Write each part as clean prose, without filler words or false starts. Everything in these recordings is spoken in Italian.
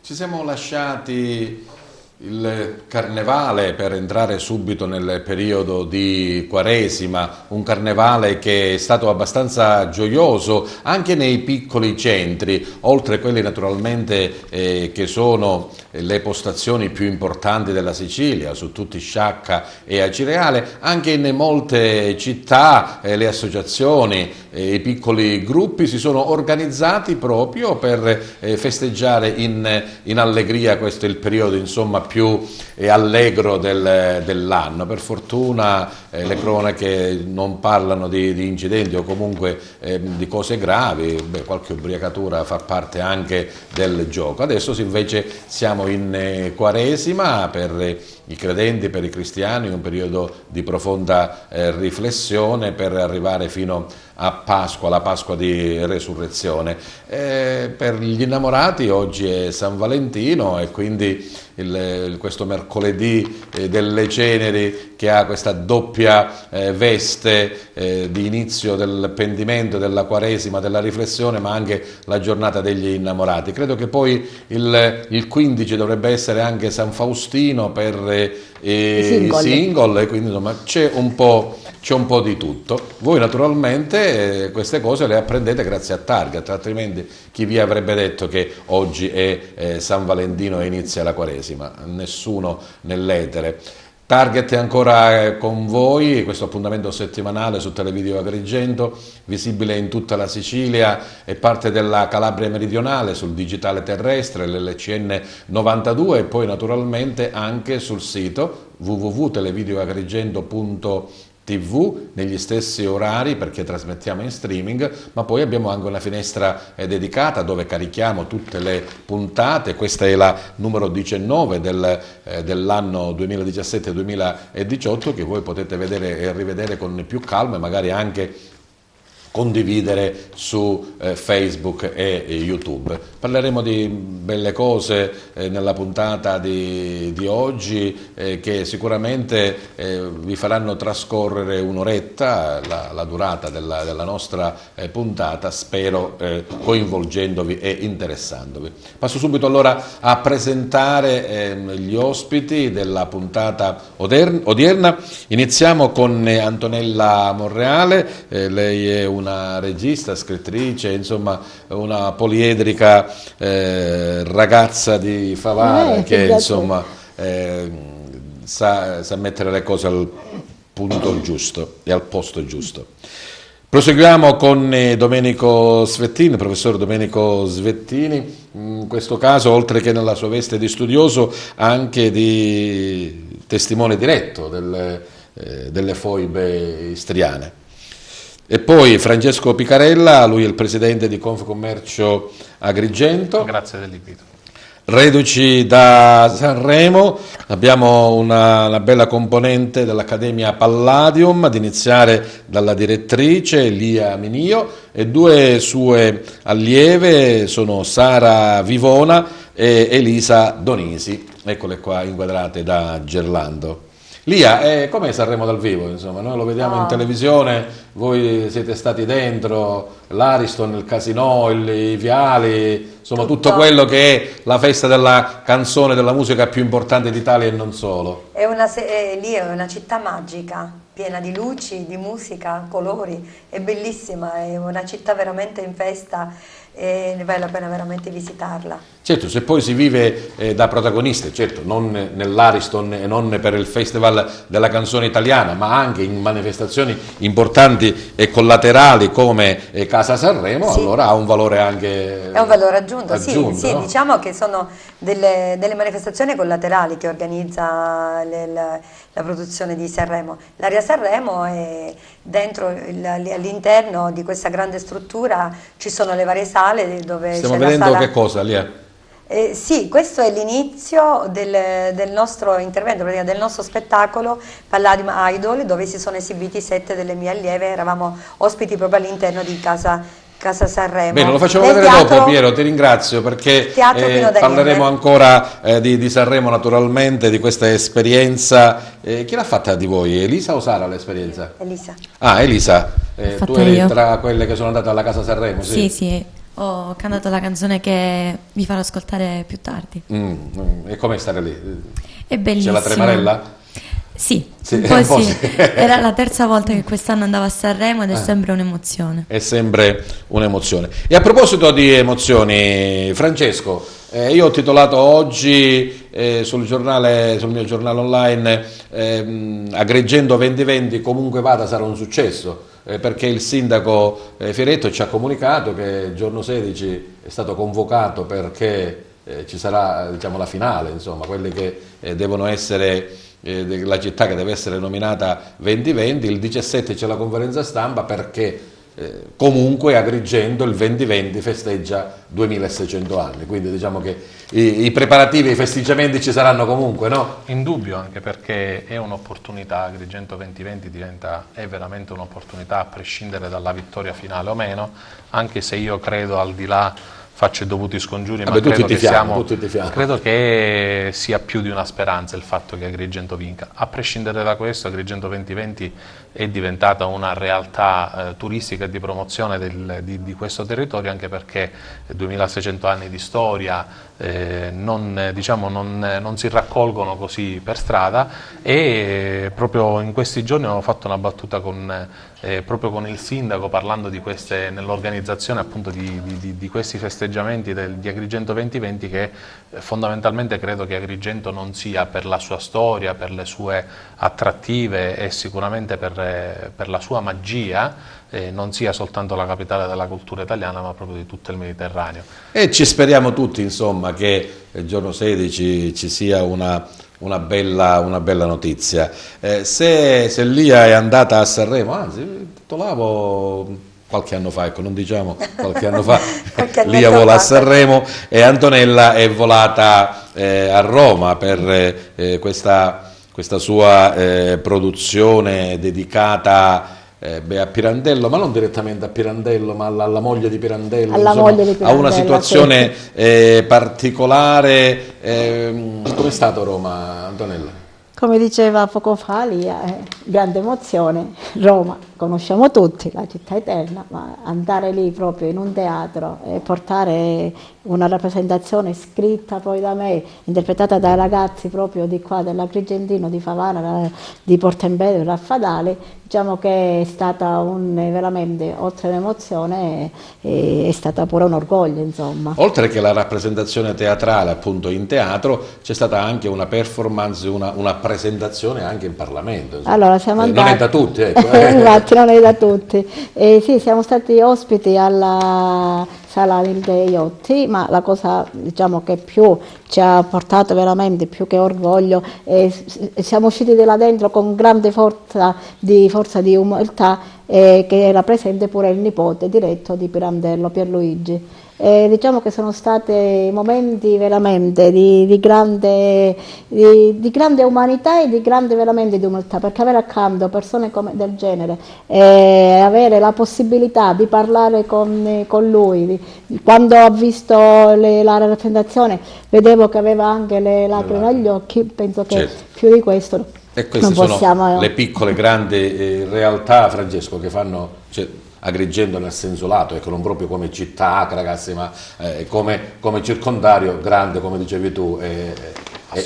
Ci siamo lasciati il carnevale per entrare subito nel periodo di Quaresima, un carnevale che è stato abbastanza gioioso anche nei piccoli centri, oltre a quelli naturalmente che sono le postazioni più importanti della Sicilia, su tutti Sciacca e Acireale, anche in molte città le associazioni, i piccoli gruppi si sono organizzati proprio per festeggiare in allegria. Questo è il periodo insomma più allegro dell'anno. Per fortuna le cronache non parlano di incidenti o comunque di cose gravi. Qualche ubriacatura fa parte anche del gioco. Adesso invece siamo in Quaresima per i credenti, per i cristiani, un periodo di profonda riflessione per arrivare fino a Pasqua, la Pasqua di Resurrezione. Per gli innamorati oggi è San Valentino e quindi questo mercoledì delle ceneri, che ha questa doppia veste di inizio del pentimento, della Quaresima, della riflessione, ma anche la giornata degli innamorati. Credo che poi il 15 dovrebbe essere anche San Faustino per i single, e quindi insomma c'è un po' di tutto. Voi naturalmente queste cose le apprendete grazie a Target, altrimenti chi vi avrebbe detto che oggi è San Valentino e inizia la Quaresima? Nessuno nell'etere. Target è ancora con voi, questo appuntamento settimanale su Televideo Agrigento, visibile in tutta la Sicilia e parte della Calabria meridionale sul digitale terrestre, l'LCN 92, e poi naturalmente anche sul sito www.televideoagrigento.tv negli stessi orari, perché trasmettiamo in streaming, ma poi abbiamo anche una finestra dedicata dove carichiamo tutte le puntate. Questa è la numero 19 dell'anno 2017-2018, che voi potete vedere e rivedere con più calma e magari anche condividere su Facebook e YouTube. Parleremo di belle cose nella puntata di oggi che sicuramente vi faranno trascorrere un'oretta, la durata della nostra puntata, spero coinvolgendovi e interessandovi. Passo subito allora a presentare gli ospiti della puntata odierna. Iniziamo con Antonella Monreale, lei è una regista, scrittrice, insomma una poliedrica ragazza di Favara che insomma sa mettere le cose al punto giusto e al posto giusto. Proseguiamo con Domenico Svettini, professor Domenico Svettini, in questo caso oltre che nella sua veste di studioso anche di testimone diretto delle foibe istriane. E poi Francesco Picarella, lui è il presidente di Confcommercio Agrigento. Grazie dell'invito. Reduci da Sanremo, abbiamo una bella componente dell'Accademia Palladium, ad iniziare dalla direttrice Lia Minio, e due sue allieve sono Sara Vivona e Elisa Donisi, eccole qua inquadrate da Gerlando. Lia, com'è Sanremo dal vivo? Insomma, noi lo vediamo in televisione, voi siete stati dentro, l'Ariston, il Casinò, i viali, insomma tutto quello che è la festa della canzone, della musica più importante d'Italia e non solo. Lì è una città magica, piena di luci, di musica, colori, è bellissima, è una città veramente in festa e ne vale la pena veramente visitarla. Certo, se poi si vive da protagoniste, certo, non nell'Ariston e non per il Festival della canzone italiana, ma anche in manifestazioni importanti e collaterali come Casa Sanremo, sì, allora ha un valore anche è un valore aggiunto, sì, no? Diciamo che sono delle manifestazioni collaterali che organizza la produzione di Sanremo. L'Area Sanremo è dentro, all'interno di questa grande struttura ci sono le varie sale dove stiamo c'è vedendo la sala... che cosa lì è? Sì, questo è l'inizio del nostro intervento, del nostro spettacolo Palladium Idol, dove si sono esibiti 7 delle mie allieve, eravamo ospiti proprio all'interno di Casa Sanremo. Bene, lo facciamo vedere dopo, Piero, ti ringrazio, perché parleremo ancora di Sanremo naturalmente, di questa esperienza. Chi l'ha fatta di voi? Elisa o Sara l'esperienza? Elisa. Ah, Elisa, tu eri tra quelle che sono andate alla Casa Sanremo? Sì, sì. ho cantato la canzone che vi farò ascoltare più tardi. E com'è stare lì? È bellissimo. C'è la tremarella? Sì, Sì, un po' un po' sì. sì. Era la terza volta che quest'anno andavo a Sanremo ed è sempre un'emozione. È sempre un'emozione. E a proposito di emozioni, Francesco, io ho titolato oggi sul mio giornale online, Agrigento 2020 comunque vada sarà un successo, perché il sindaco Fioretto ci ha comunicato che il giorno 16 è stato convocato perché ci sarà, diciamo, la finale, insomma, quelle che devono essere la città che deve essere nominata 2020, il 17 c'è la conferenza stampa perché comunque Agrigento il 2020 festeggia 2600 anni, quindi diciamo che i preparativi, i festeggiamenti ci saranno comunque, no? Indubbio, anche perché è un'opportunità, Agrigento 2020 è veramente un'opportunità a prescindere dalla vittoria finale o meno, anche se io credo, al di là, faccio i dovuti scongiuri, ma credo che sia più di una speranza il fatto che Agrigento vinca. A prescindere da questo, Agrigento 2020 è diventata una realtà turistica e di promozione di questo territorio, anche perché 2600 anni di storia non si raccolgono così per strada, e proprio in questi giorni ho fatto una battuta proprio con il sindaco, parlando di nell'organizzazione appunto di questi festeggiamenti di Agrigento 2020, che fondamentalmente credo che Agrigento non sia, per la sua storia, per le sue attrattive e sicuramente per la sua magia, non sia soltanto la capitale della cultura italiana, ma proprio di tutto il Mediterraneo. E ci speriamo tutti, insomma, che il giorno 16 ci sia una bella notizia. Se Lia è andata a Sanremo, anzi, titolavo qualche anno fa, ecco, non diciamo qualche anno fa, Lia vola a Sanremo e Antonella è volata a Roma per questa sua produzione dedicata a Pirandello, ma non direttamente a Pirandello, ma alla moglie di Pirandello, a una situazione particolare. Com'è stato Roma, Antonella? Come diceva poco fa Lia, grande emozione. Roma, conosciamo tutti, la città eterna, ma andare lì proprio in un teatro e portare una rappresentazione scritta poi da me, interpretata dai ragazzi proprio di qua, dell'Agrigentino, di Favara, di Portembello, di Raffadali, diciamo che è stata veramente, oltre l'emozione, è stata pure un orgoglio, insomma. Oltre che la rappresentazione teatrale appunto in teatro, c'è stata anche una performance, una presentazione anche in Parlamento. Insomma. Allora, siamo andati... Non è da tutti, ecco. Infatti non è da tutti. Sì, siamo stati ospiti alla Sala dei Iotti, ma la cosa, diciamo, che più ci ha portato veramente, più che orgoglio, siamo usciti da là dentro con grande forza di umiltà, che era presente pure il nipote diretto di Pirandello, Pierluigi. Diciamo che sono stati momenti veramente di grande umanità e di grande veramente di umiltà, perché avere accanto persone del genere, avere la possibilità di parlare con lui, quando ho visto la rappresentazione vedevo che aveva anche le lacrime agli occhi, penso che certo. Più di questo e queste non possiamo... sono le piccole grandi realtà, Francesco, che fanno... Agrigento nel senso lato, ecco, non proprio come città, ragazzi, ma come circondario grande, come dicevi tu, è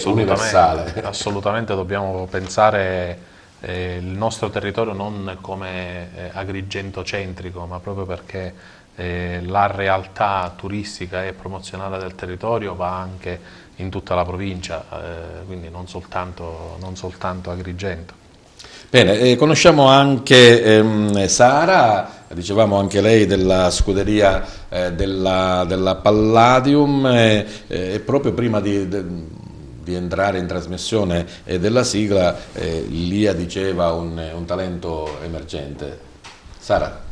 universale. Assolutamente dobbiamo pensare il nostro territorio non come Agrigento centrico, ma proprio perché la realtà turistica e promozionale del territorio va anche in tutta la provincia, quindi non soltanto Agrigento. Bene, conosciamo anche Sara, dicevamo anche lei della scuderia della Palladium, e proprio prima di entrare in trasmissione della sigla, Lia diceva un talento emergente. Sara,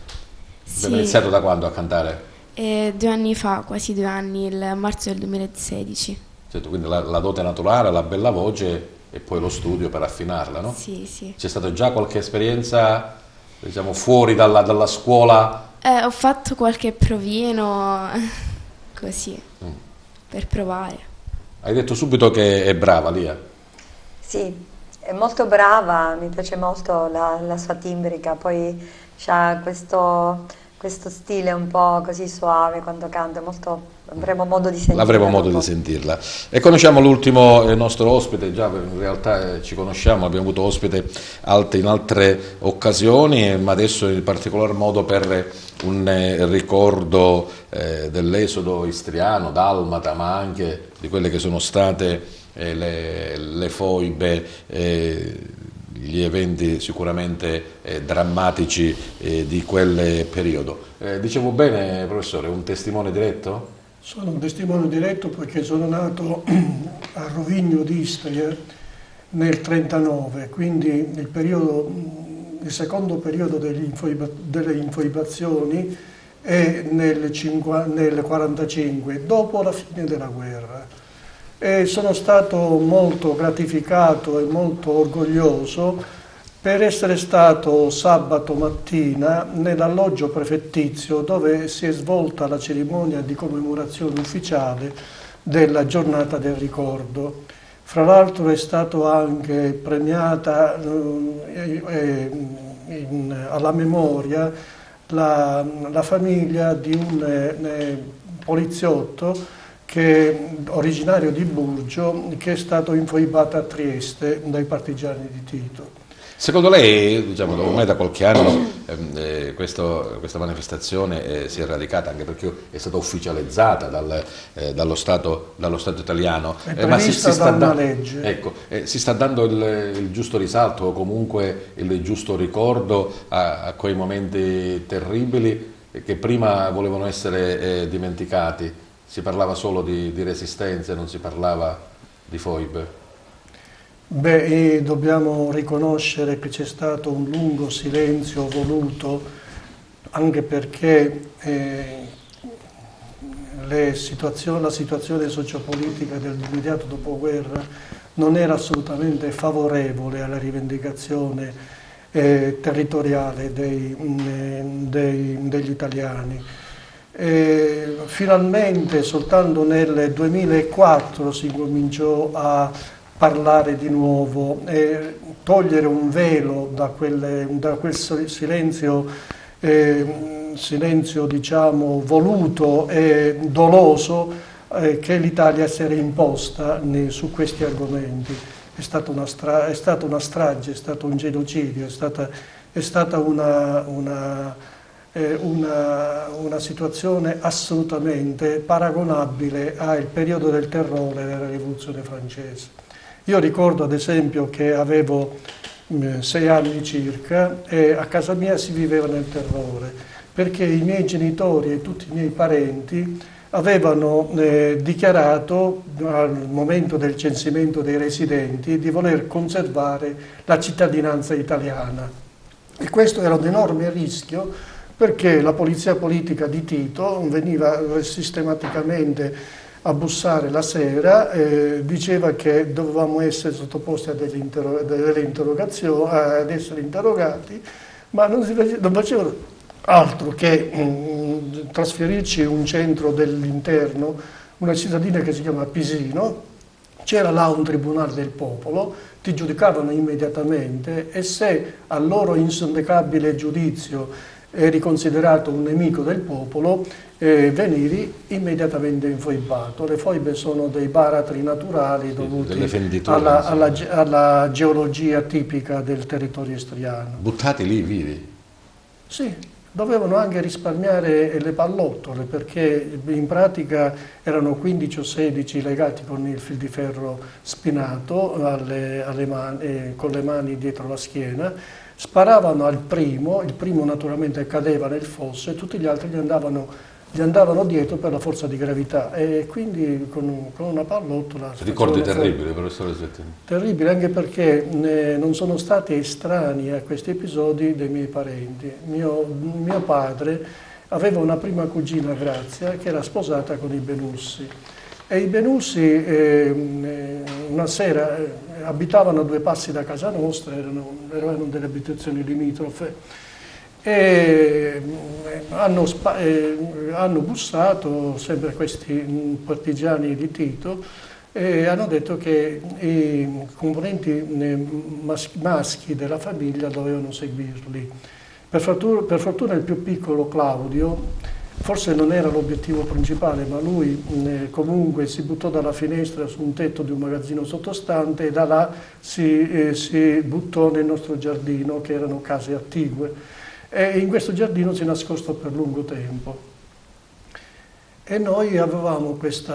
sì. Abbiamo iniziato da quando a cantare? 2 anni fa, quasi 2 anni, il marzo del 2016. Certo, quindi la dote naturale, la bella voce e poi lo studio per affinarla, no? Sì, sì. C'è stata già qualche esperienza, diciamo, fuori dalla scuola? Ho fatto qualche provino, così, per provare. Hai detto subito che è brava, Lia? Sì, è molto brava, mi piace molto la sua timbrica, poi c'ha questo questo stile un po' così suave quando canta, avremo modo di sentirla. Avremo modo di sentirla. E conosciamo l'ultimo nostro ospite, già in realtà ci conosciamo, abbiamo avuto ospite in altre occasioni, ma adesso in particolar modo per un ricordo dell'esodo istriano, dalmata, ma anche di quelle che sono state le foibe, gli eventi sicuramente drammatici di quel periodo. Dicevo bene, professore, un testimone diretto? Sono un testimone diretto perché sono nato a Rovigno d'Istria nel 1939, quindi il secondo periodo delle infoibazioni è nel 1945, dopo la fine della guerra. E sono stato molto gratificato e molto orgoglioso per essere stato sabato mattina nell'alloggio prefettizio dove si è svolta la cerimonia di commemorazione ufficiale della giornata del ricordo. Fra l'altro è stato anche premiata alla memoria la famiglia di un poliziotto originario di Burgio, che è stato infoibato a Trieste dai partigiani di Tito. Secondo lei, diciamo, ormai da qualche anno questa manifestazione si è radicata, anche perché è stata ufficializzata dallo Stato italiano, è prevista da una legge. Ecco, si sta dando il giusto risalto o comunque il giusto ricordo a quei momenti terribili che prima volevano essere dimenticati. Si parlava solo di resistenza, non si parlava di foibe. Beh, dobbiamo riconoscere che c'è stato un lungo silenzio voluto, anche perché la situazione sociopolitica dell'immediato dopoguerra non era assolutamente favorevole alla rivendicazione territoriale degli italiani. Finalmente soltanto nel 2004 si cominciò a parlare di nuovo e togliere un velo da quel silenzio, diciamo voluto e doloso che l'Italia si era imposta su questi argomenti. È stata una strage, è stato un genocidio, è stata una situazione assolutamente paragonabile al periodo del terrore della Rivoluzione francese. Io ricordo ad esempio che avevo 6 anni circa e a casa mia si viveva nel terrore, perché i miei genitori e tutti i miei parenti avevano dichiarato al momento del censimento dei residenti di voler conservare la cittadinanza italiana. E questo era un enorme rischio, perché la polizia politica di Tito veniva sistematicamente a bussare la sera, diceva che dovevamo essere sottoposti a delle interrogazioni, ad essere interrogati, ma non facevano altro che trasferirci in un centro dell'interno, una cittadina che si chiama Pisino. C'era là un tribunale del popolo, ti giudicavano immediatamente e se al loro insindacabile giudizio eri considerato un nemico del popolo, venivi immediatamente infoibato. Le foibe sono dei baratri naturali dovuti alla geologia tipica del territorio istriano. Buttati lì vivi? Sì, dovevano anche risparmiare le pallottole, perché in pratica erano 15 o 16 legati con il fil di ferro spinato con le mani dietro la schiena. Sparavano al primo, il primo naturalmente cadeva nel fosso e tutti gli altri gli andavano dietro per la forza di gravità, e quindi con una pallottola... Ricordi terribili, professore Svettini? Terribili, anche perché non sono stati estranei a questi episodi dei miei parenti. Mio padre aveva una prima cugina, Grazia, che era sposata con i Benussi. E i Benussi una sera abitavano a 2 passi da casa nostra, erano delle abitazioni limitrofe, e hanno bussato sempre questi partigiani di Tito e hanno detto che i componenti maschi della famiglia dovevano seguirli. Per fortuna il più piccolo Claudio, forse non era l'obiettivo principale, ma lui comunque si buttò dalla finestra su un tetto di un magazzino sottostante e da là si buttò nel nostro giardino, che erano case attigue, e in questo giardino si nascostò per lungo tempo. E noi avevamo questo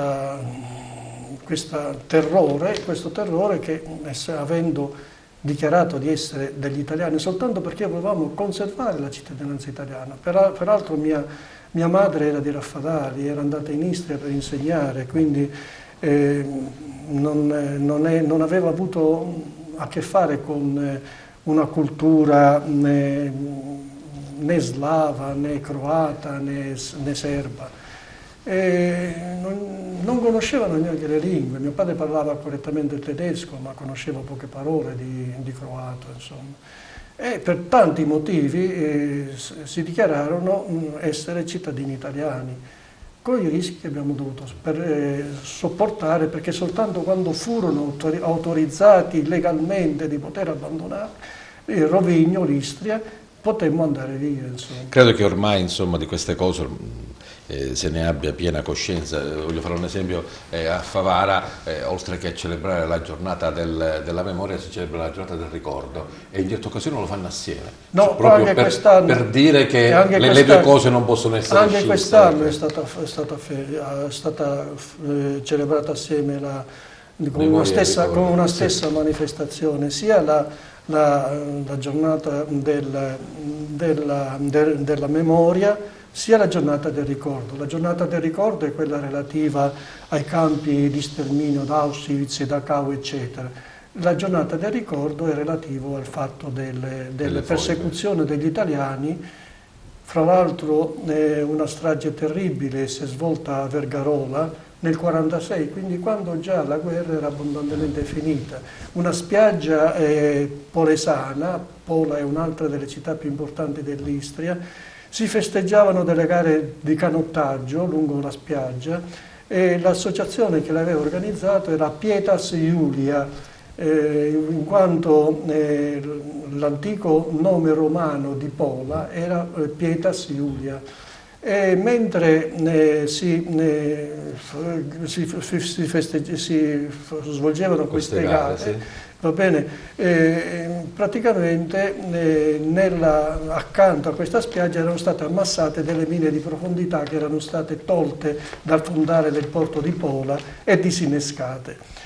terrore che, avendo dichiarato di essere degli italiani soltanto perché volevamo conservare la cittadinanza italiana. Peraltro mia madre era di Raffadali, era andata in Istria per insegnare, quindi non aveva avuto a che fare con una cultura né slava, né croata, né serba. Non conoscevano neanche le lingue. Mio padre parlava correttamente il tedesco, ma conosceva poche parole di croato, insomma. E per tanti motivi si dichiararono essere cittadini italiani, con i rischi che abbiamo dovuto sopportare, perché soltanto quando furono autorizzati legalmente di poter abbandonare il Rovigno, l'Istria, potemmo andare via, insomma. Credo che ormai, insomma, di queste cose se ne abbia piena coscienza. Voglio fare un esempio: a Favara, oltre che a celebrare la giornata della memoria, si celebra la giornata del ricordo, e in certe occasioni lo fanno assieme, no, cioè, proprio per dire che le due cose non possono essere anche scisse. Quest'anno è stata celebrata assieme con una stessa manifestazione, sia la giornata della memoria, sia la giornata del ricordo. La giornata del ricordo è quella relativa ai campi di sterminio d'Auschwitz, Dachau, eccetera. La giornata del ricordo è relativo al fatto delle persecuzioni degli italiani. Fra l'altro una strage terribile si è svolta a Vergarola nel 1946, quindi quando già la guerra era abbondantemente finita. Una spiaggia polesana, Pola è un'altra delle città più importanti dell'Istria, si festeggiavano delle gare di canottaggio lungo la spiaggia e l'associazione che l'aveva organizzato era Pietas Iulia, in quanto l'antico nome romano di Pola era Pietas Iulia. E mentre si svolgevano queste gare, sì. Va bene, praticamente accanto a questa spiaggia erano state ammassate delle mine di profondità che erano state tolte dal fondale del porto di Pola e disinnescate.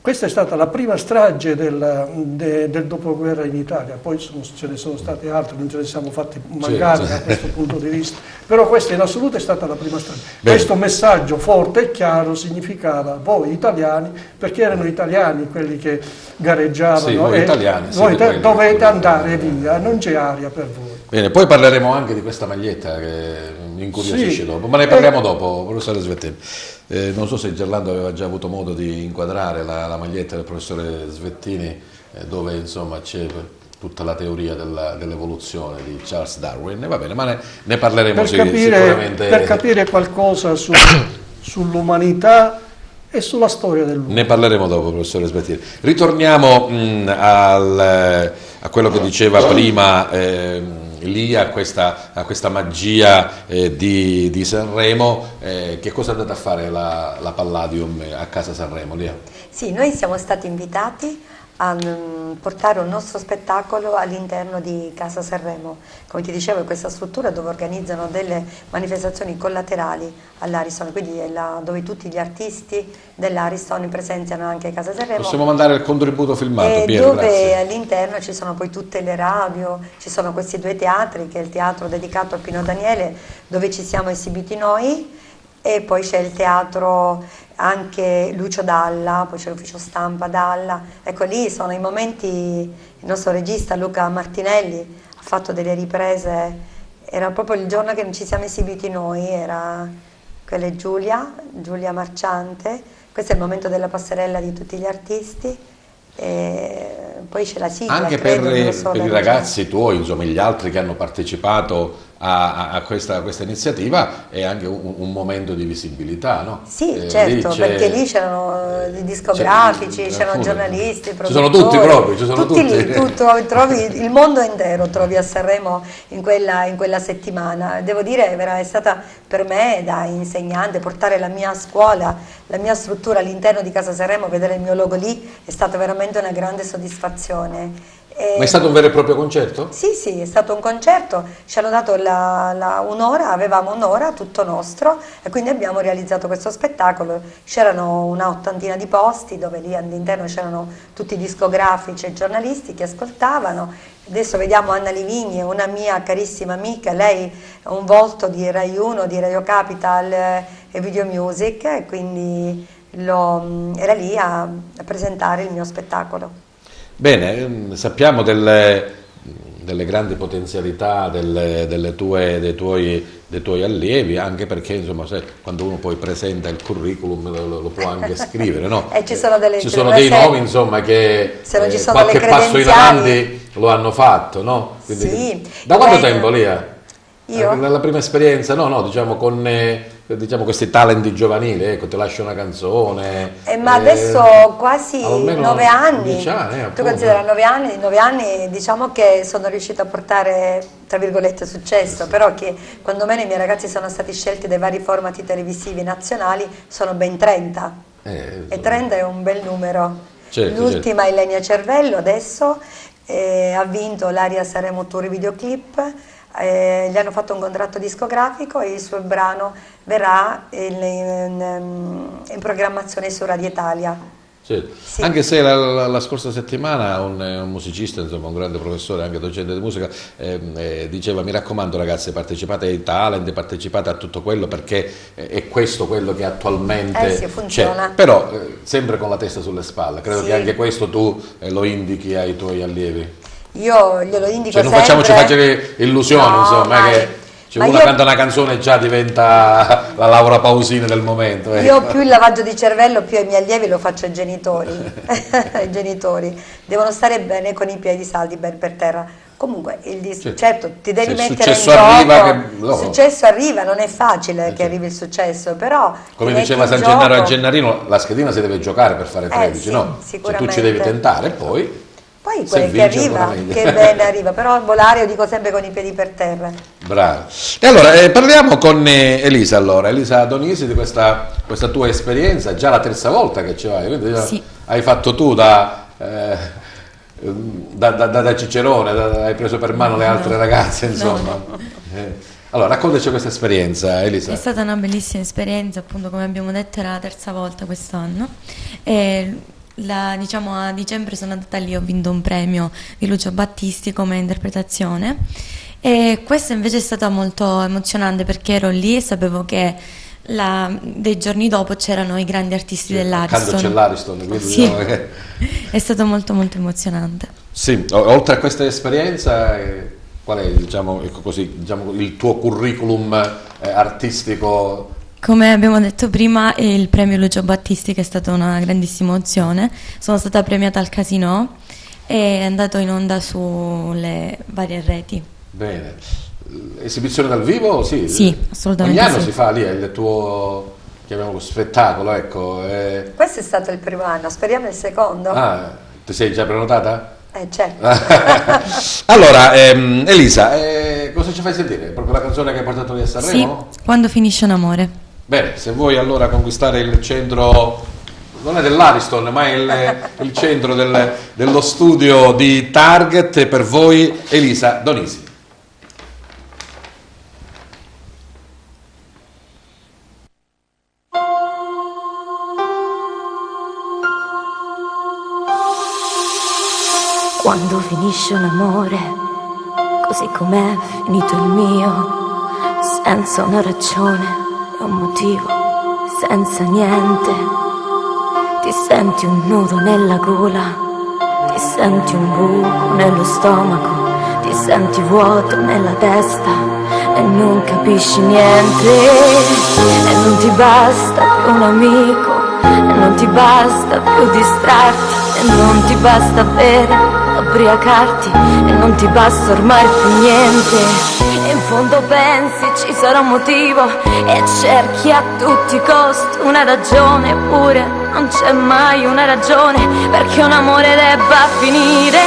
Questa è stata la prima strage del dopoguerra in Italia, poi ce ne sono state altre, non ce ne siamo fatti mancare da questo punto di vista, però questa in assoluto è stata la prima strage. Bene. Questo messaggio forte e chiaro significava: voi italiani, perché erano italiani quelli che gareggiavano, sì, voi italiani, dovete andare via, non c'è aria per voi. Bene, poi parleremo anche di questa maglietta che mi incuriosisce dopo, ma ne parliamo dopo, professore Svettini. Non so se Gerlando aveva già avuto modo di inquadrare la maglietta del professore Svettini, dove insomma c'è tutta la teoria dell'evoluzione di Charles Darwin. Va bene, ma ne parleremo sicuramente. Per capire qualcosa sull'umanità e sulla storia dell'uomo. Ne parleremo dopo, professore Svettini. Ritorniamo a quello che diceva prima lì, a questa magia di Sanremo. Che cosa è andata a fare la Palladium a Casa Sanremo, Lia? Sì, noi siamo stati invitati a portare un nostro spettacolo all'interno di Casa Sanremo. Come ti dicevo, è questa struttura dove organizzano delle manifestazioni collaterali all'Ariston, quindi è dove tutti gli artisti dell'Ariston presenziano anche a Casa Sanremo. Possiamo mandare il contributo filmato, Piero, dove grazie. All'interno ci sono poi tutte le radio, ci sono questi due teatri, che è il teatro dedicato a Pino Daniele, dove ci siamo esibiti noi, e poi c'è il teatro anche Lucio Dalla, poi c'è l'ufficio stampa Dalla. Ecco, lì sono i momenti, il nostro regista Luca Martinelli ha fatto delle riprese, era proprio il giorno che ci siamo esibiti noi, era quella è Giulia Marciante, questo è il momento della passerella di tutti gli artisti, e poi c'è la sigla. Anche per i ragazzi tuoi, insomma, gli altri che hanno partecipato a questa iniziativa è anche un momento di visibilità, no? Sì, certo, perché lì c'erano discografici, c'erano giornalisti, ci sono tutti proprio, ci sono tutti. Lì, tu trovi il mondo intero, trovi a Sanremo in quella settimana. Devo dire, è stata per me da insegnante portare la mia scuola, la mia struttura all'interno di Casa Sanremo, vedere il mio logo lì è stata veramente una grande soddisfazione. Ma è stato un vero e proprio concerto? Sì, è stato un concerto, ci hanno dato un'ora, avevamo un'ora tutto nostro e quindi abbiamo realizzato questo spettacolo. C'erano una ottantina di posti dove lì all'interno c'erano tutti i discografici e giornalisti che ascoltavano. Adesso vediamo Anna Livigni, una mia carissima amica, lei è un volto di Rai 1, di Radio Capital e Video Music, e quindi era lì a presentare il mio spettacolo. Bene, sappiamo delle grandi potenzialità dei tuoi allievi, anche perché insomma, quando uno poi presenta il curriculum lo può anche scrivere, no? Ci sono dei nomi insomma che qualche passo in avanti lo hanno fatto, no? Quindi, sì. Da quanto tempo lì? Io? Nella prima esperienza, no, diciamo con questi talenti giovanili, ecco, Ti lascio una canzone. Ma adesso quasi 9 anni. 10 anni, tu considera 9 anni, diciamo che sono riuscita a portare, tra virgolette, successo, però che quando me i miei ragazzi sono stati scelti dai vari format televisivi nazionali sono ben 30. E 30 è un bel numero. Certo, l'ultima è Lenia Cervello adesso, ha vinto l'Aria Sanremo Tour Videoclip. Gli hanno fatto un contratto discografico e il suo brano verrà in programmazione su Radio Italia. Sì. Sì. Anche se la scorsa settimana un musicista, insomma un grande professore, anche docente di musica, diceva: mi raccomando ragazzi, partecipate ai talent, partecipate a tutto quello, perché è questo quello che attualmente sì, funziona. c'è, però sempre con la testa sulle spalle. Credo sì. che anche questo tu lo indichi ai tuoi allievi. Io glielo indico non sempre. facciamoci facile illusioni, No, insomma, mai. che uno canta una canzone e già diventa la Laura Pausini del momento. Io più il lavaggio di cervello, più ai miei allievi lo faccio ai genitori. I genitori devono stare bene con i piedi saldi ben per terra. Comunque, certo, ti devi mettere in gioco. Il successo arriva, non è facile che arrivi il successo, però... Come diceva San Gennaro a Gennarino, la schedina si deve giocare per fare 13, sì, no? sicuramente. Se tu ci devi tentare, poi quel che arriva, che bene arriva, però volare io dico sempre con i piedi per terra. Bravo. E allora parliamo con Elisa, Elisa Donisi, di questa tua esperienza, già la terza volta che ci vai, quindi sì. Hai fatto tu da Cicerone, hai preso per mano le altre ragazze, insomma. No. Allora, raccontaci questa esperienza, Elisa. È stata una bellissima esperienza, appunto, come abbiamo detto, era la terza volta quest'anno. Diciamo a dicembre sono andata lì, ho vinto un premio di Lucio Battisti come interpretazione, e questo invece è stato molto emozionante perché ero lì e sapevo che dei giorni dopo c'erano i grandi artisti dell'Ariston. Accanto c'è l'Ariston, quindi sì. Diciamo che... È stato molto molto emozionante. Sì, oltre a questa esperienza, qual è diciamo il tuo curriculum artistico? Come abbiamo detto prima, il premio Lucio Battisti, che è stata una grandissima emozione. Sono stata premiata al Casino e è andato in onda sulle varie reti. Bene. Esibizione dal vivo? Sì, sì, assolutamente. Ogni anno sì. si fa lì il tuo, chiamiamolo, spettacolo, ecco. Questo è stato il primo anno, speriamo il secondo. Ti sei già prenotata? Certo. Allora, Elisa, cosa ci fai sentire? Proprio la canzone che hai portato lì a Sanremo? Sì, Quando finisce un amore. Bene, se vuoi allora conquistare il centro, non è dell'Ariston, ma è il centro dello studio di Target, per voi Elisa Donisi. Quando finisce un amore, così com'è finito il mio, senza una ragione e un motivo, senza niente, ti senti un nudo nella gola, ti senti un buco nello stomaco, ti senti vuoto nella testa e non capisci niente, e non ti basta più un amico, e non ti basta più distrarti, e non ti basta bere, ubriacarti, e non ti basta ormai più niente, in fondo pensi ci sarà un motivo e cerchi a tutti i costi una ragione, eppure non c'è mai una ragione perché un amore debba finire.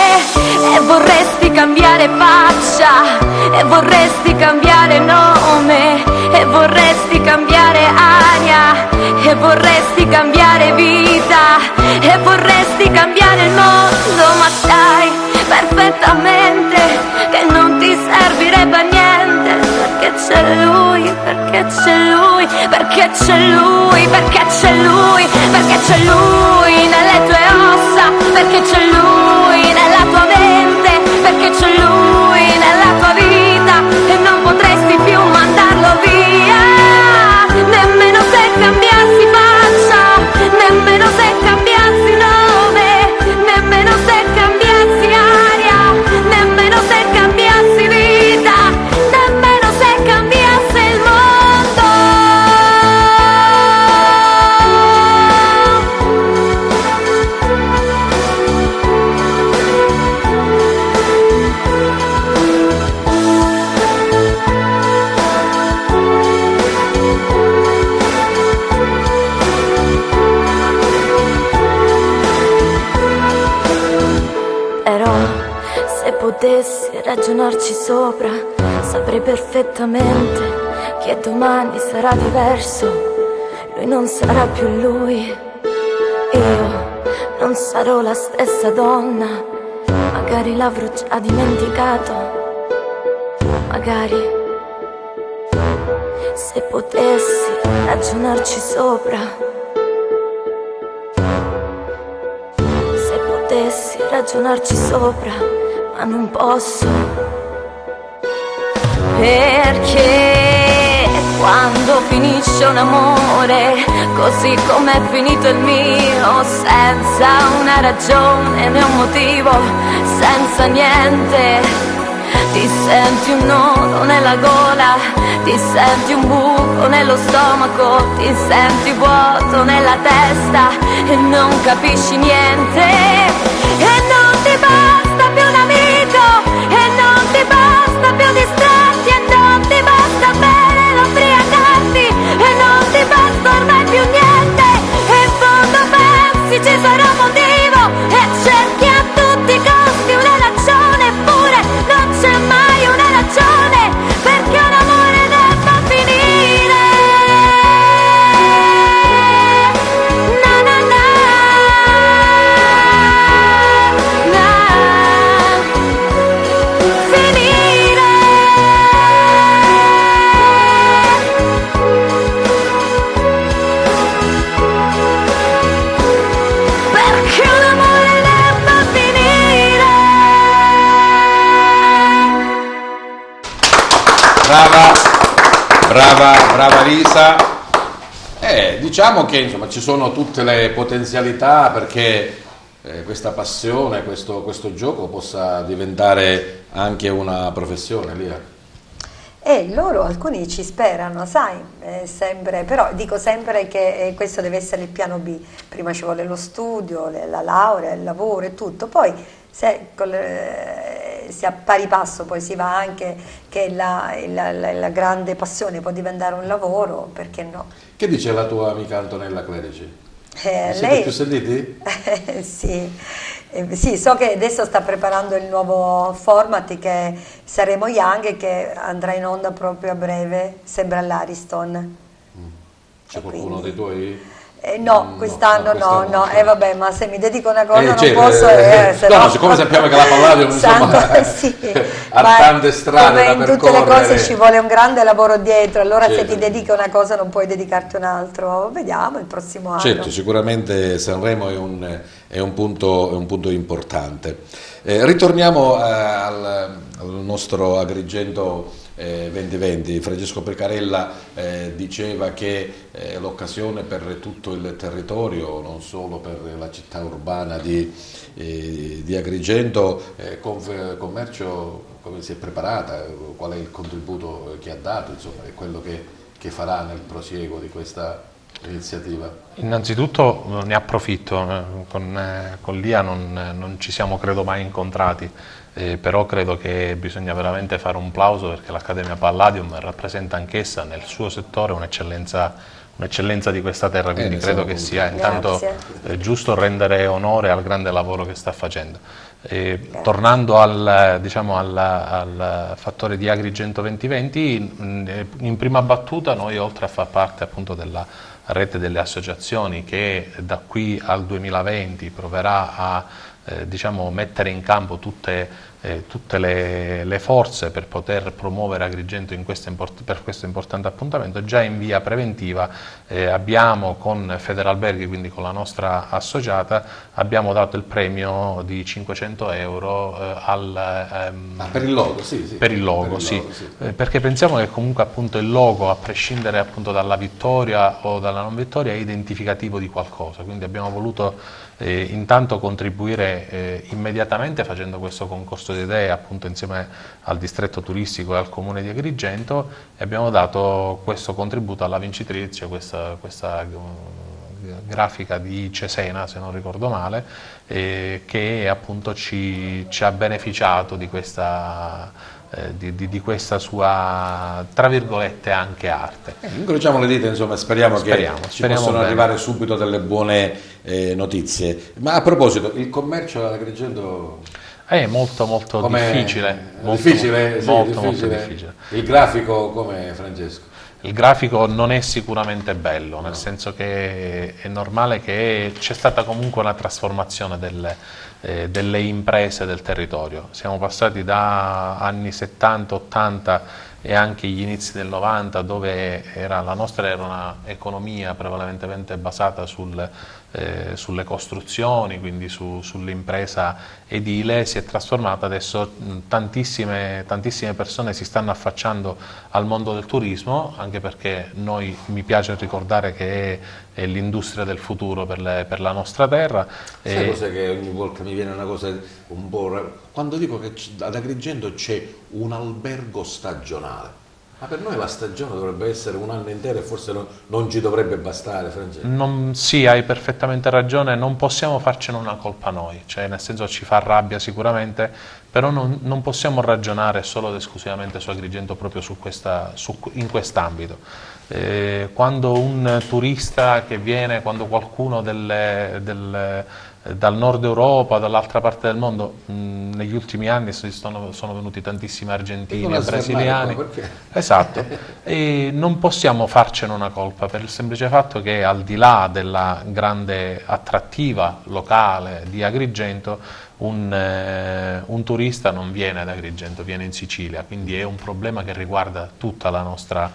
E vorresti cambiare faccia, e vorresti cambiare nome, e vorresti cambiare aria, e vorresti cambiare vita, e vorresti cambiare il mondo, ma sai perfettamente che non ti servirebbe a niente, perché c'è lui, perché c'è lui, perché c'è lui, perché c'è lui, perché c'è lui nelle tue ossa, perché c'è lui nella tua mente, perché c'è lui nella tua vita e non potresti più mandarlo via, nemmeno se cambiassi faccia, nemmeno se cambiassi nome, nemmeno se cambiassi aria, nemmeno se cambiassi vita, nemmeno se cambiasse il mondo. Però se potessi ragionarci sopra, saprei perfettamente che domani sarà diverso. Lui non sarà più lui, io non sarò la stessa donna. Magari l'avrò già dimenticato, magari. Se potessi ragionarci sopra, se potessi ragionarci sopra, ma non posso, perché quando finisce un amore, così come è finito il mio, senza una ragione né un motivo, senza niente, ti senti un nodo nella gola, ti senti un buco nello stomaco, ti senti vuoto nella testa e non capisci niente, e non ti basta più un amico, e non ti basta più distratti, e non ti basta bere l'ubriacarti, e non ti basta ormai più niente, e in fondo pensi ci sarà un motivo e cerchi a tutti i costi una ragione, eppure non c'è mai una ragione perché un amore debba finire. Na na na, na, finire. Perché un amore debba finire. Brava Lisa. Diciamo che insomma ci sono tutte le potenzialità perché questa passione, questo gioco possa diventare anche una professione, Lia. E loro, alcuni ci sperano, sai, sempre, però dico sempre che questo deve essere il piano B, prima ci vuole lo studio, la laurea, il lavoro e tutto, poi se a pari passo poi si va anche che la grande passione può diventare un lavoro, perché no? Che dice la tua amica Antonella Clerici? Siete Lei più sentiti? sì, sì, so che adesso sta preparando il nuovo format che Saremo Young, che andrà in onda proprio a breve, sembra all'Ariston. C'è E qualcuno quindi- dei tuoi? No, quest'anno no, quest'anno. vabbè, ma se mi dedico a una cosa non Cioè, posso, se no, no- siccome sappiamo che la Palladium insomma Santo, sì, ha ma tante strade come da in tutte le percorrere. cose ci vuole un grande lavoro dietro, allora se Certo. ti dedichi a una cosa non puoi dedicarti a un altro, vediamo il prossimo anno. Certo, sicuramente Sanremo è un punto importante. Ritorniamo al nostro Agrigento 2020. Francesco Pecarella diceva che l'occasione per tutto il territorio, non solo per la città urbana di Agrigento, Commercio come si è preparata, qual è il contributo che ha dato, insomma, è quello che farà nel prosieguo di questa iniziativa? Innanzitutto ne approfitto, con Lia non ci siamo credo mai incontrati, però credo che bisogna veramente fare un plauso perché l'Accademia Palladium rappresenta anch'essa nel suo settore un'eccellenza di questa terra, quindi credo che sia intanto giusto rendere onore al grande lavoro che sta facendo. Tornando al fattore di Agrigento 2020, in prima battuta noi, oltre a far parte appunto della rete delle associazioni che da qui al 2020 proverà a mettere in campo tutte le forze per poter promuovere Agrigento per questo importante appuntamento, già in via preventiva abbiamo con Federalberghi, quindi con la nostra associata, abbiamo dato il premio di 500 euro per il logo, per il logo, sì. Perché pensiamo che comunque appunto il logo, a prescindere appunto dalla vittoria o dalla non vittoria, è identificativo di qualcosa, quindi abbiamo voluto intanto contribuire immediatamente facendo questo concorso di idee appunto insieme al distretto turistico e al comune di Agrigento, e abbiamo dato questo contributo alla vincitrice, questa grafica di Cesena, se non ricordo male, che appunto ci ha beneficiato di questa sua, tra virgolette, anche arte. Incrociamo le dita, insomma, speriamo che ci possano bene. arrivare subito delle buone notizie. Ma a proposito, il commercio ad Agrigento è molto difficile. Molto difficile. Il grafico come, Francesco? Il grafico non è sicuramente bello, nel senso che è normale che c'è stata comunque una trasformazione delle imprese del territorio. Siamo passati da anni 70, 80 e anche gli inizi del 90, dove la nostra era un'economia prevalentemente basata sulle costruzioni, quindi sull'impresa edile. Si è trasformata adesso, tantissime persone si stanno affacciando al mondo del turismo, anche perché mi piace ricordare che è l'industria del futuro per la nostra terra. Sai cos'è che ogni volta mi viene una cosa un po'... Quando dico che ad Agrigento c'è un albergo stagionale, ma per noi la stagione dovrebbe essere un anno intero e forse non ci dovrebbe bastare, Francesco. Sì, hai perfettamente ragione, non possiamo farcene una colpa noi, cioè nel senso ci fa rabbia sicuramente, però non possiamo ragionare solo ed esclusivamente su Agrigento proprio in quest'ambito. Quando un turista che viene, quando qualcuno dal nord Europa, dall'altra parte del mondo, negli ultimi anni sono venuti tantissimi argentini e brasiliani. Esatto, e non possiamo farcene una colpa per il semplice fatto che, al di là della grande attrattiva locale di Agrigento, un turista non viene ad Agrigento, viene in Sicilia, quindi è un problema che riguarda tutta la nostra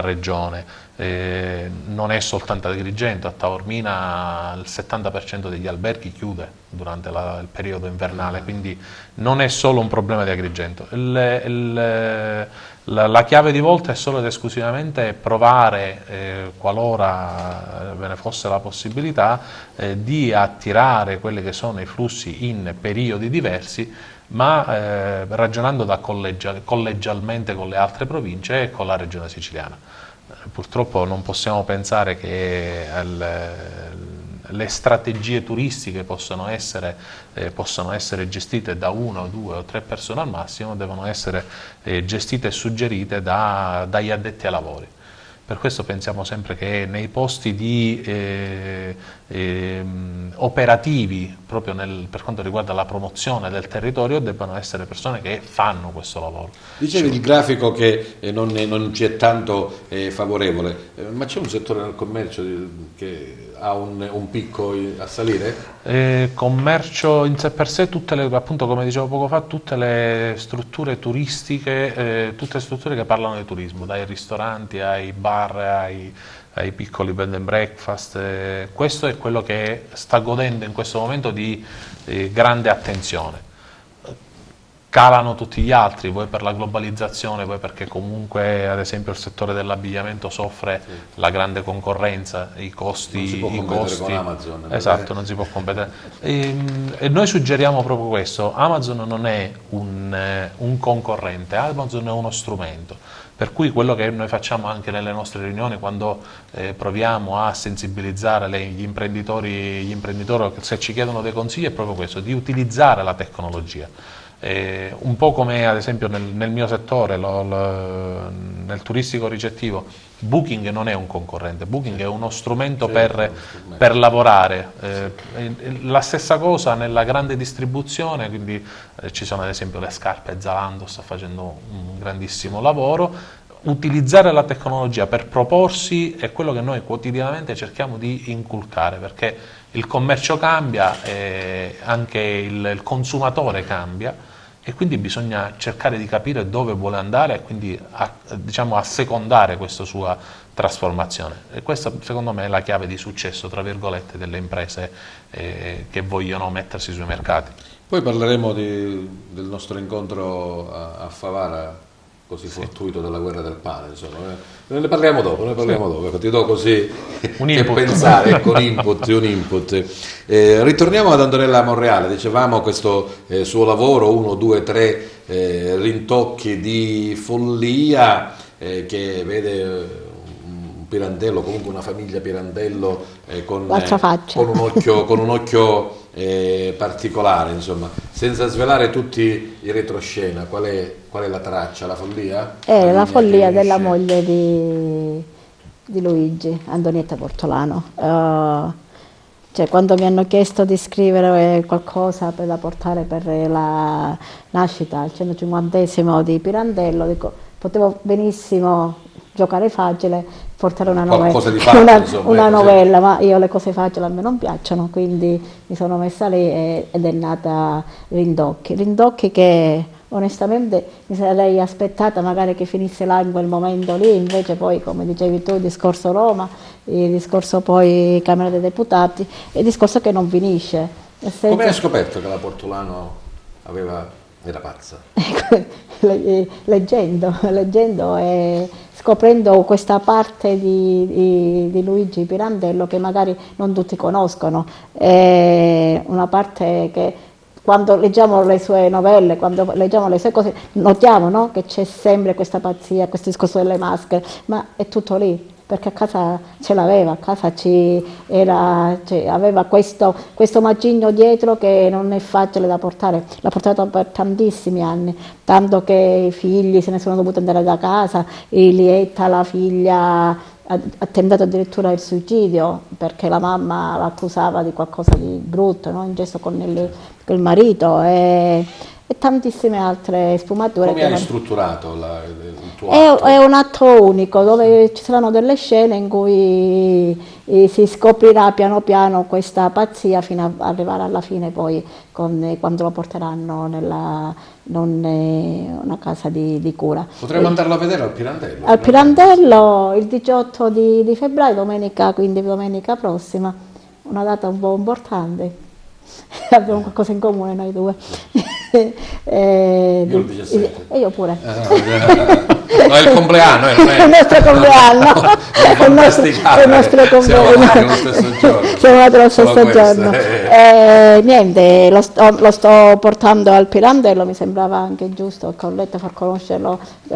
regione. Non è soltanto ad Agrigento, a Taormina il 70% degli alberghi chiude durante il periodo invernale, quindi non è solo un problema di Agrigento. La chiave di volta è solo ed esclusivamente provare, qualora ve ne fosse la possibilità, di attirare quelli che sono i flussi in periodi diversi, ma ragionando collegialmente con le altre province e con la regione siciliana. Purtroppo non possiamo pensare che le strategie turistiche possano essere gestite da 1, 2 o 3 persone al massimo, devono essere gestite e suggerite dagli addetti ai lavori. Per questo pensiamo sempre che nei posti operativi, proprio per quanto riguarda la promozione del territorio, debbano essere persone che fanno questo lavoro. Dicevi il grafico che non ci è tanto favorevole, ma c'è un settore nel commercio che ha un picco a salire? Commercio in sé per sé, appunto come dicevo poco fa, tutte le strutture turistiche, tutte le strutture che parlano di turismo, dai ristoranti ai bar, ai piccoli bed and breakfast. Questo è quello che sta godendo in questo momento di grande attenzione. calano tutti gli altri, vuoi per la globalizzazione, vuoi perché comunque ad esempio il settore dell'abbigliamento soffre la grande concorrenza, i costi. Non si può competere con Amazon. Esatto, non si può competere. E noi suggeriamo proprio questo: Amazon non è un concorrente, Amazon è uno strumento. Per cui quello che noi facciamo anche nelle nostre riunioni, quando proviamo a sensibilizzare gli imprenditori se ci chiedono dei consigli, è proprio questo, di utilizzare la tecnologia. Un po' come ad esempio nel mio settore, nel turistico ricettivo, Booking non è un concorrente, Booking è uno strumento per lavorare. La stessa cosa nella grande distribuzione, quindi ci sono ad esempio le scarpe, Zalando sta facendo un grandissimo lavoro. Utilizzare la tecnologia per proporsi è quello che noi quotidianamente cerchiamo di inculcare, perché il commercio cambia, anche il consumatore cambia, e quindi bisogna cercare di capire dove vuole andare e quindi diciamo assecondare questa sua trasformazione. E questa secondo me è la chiave di successo, tra virgolette, delle imprese che vogliono mettersi sui mercati. Poi parleremo del nostro incontro a Favara, così fortuito, della guerra del pane, insomma. Ne parliamo dopo, ti do così che pensare, ecco, un input. Ritorniamo ad Antonella Monreale, dicevamo questo suo lavoro, 1, 2, 3 rintocchi di follia, che vede un Pirandello, comunque una famiglia Pirandello con un occhio particolare, insomma, senza svelare tutti i retroscena. Qual è la traccia, la follia? La follia della moglie di Luigi, Antonietta Portolano. Cioè, quando mi hanno chiesto di scrivere qualcosa da portare per la nascita, il 150° di Pirandello, dico, potevo benissimo giocare facile, portare una novella, ma io le cose facili a me non piacciono, quindi mi sono messa lì ed è nata Rindocchi che onestamente mi sarei aspettata magari che finisse là in quel momento lì, invece poi, come dicevi tu, il discorso Roma, il discorso poi Camera dei Deputati, il discorso che non finisce. Come hai scoperto che la Portolano era pazza? Leggendo e scoprendo questa parte di Luigi Pirandello che magari non tutti conoscono, è una parte che quando leggiamo le sue novelle, quando leggiamo le sue cose, notiamo, no? Che c'è sempre questa pazzia, questo discorso delle maschere, ma è tutto lì, perché a casa ce l'aveva, a casa aveva questo macigno dietro che non è facile da portare, l'ha portato per tantissimi anni, tanto che i figli se ne sono dovuti andare da casa, Ilietta, la figlia, ha tentato addirittura il suicidio perché la mamma l'accusava di qualcosa di brutto, no? Ingesto con il marito e tantissime altre sfumature. Come hai strutturato il tuo atto? È un atto unico dove ci saranno delle scene in cui si scoprirà piano piano questa pazzia fino ad arrivare alla fine poi quando lo porteranno nella una casa di cura. Potremmo andarlo a vedere al Pirandello? Al Pirandello il 18 di febbraio, domenica, quindi domenica prossima, una data un po' importante. Abbiamo qualcosa in comune noi due. Io il 17. E io pure. No, è il compleanno, non è il nostro compleanno. il nostro compleanno. Siamo nati lo stesso giorno. Niente, lo sto portando al Pirandello, mi sembrava anche giusto con Letta far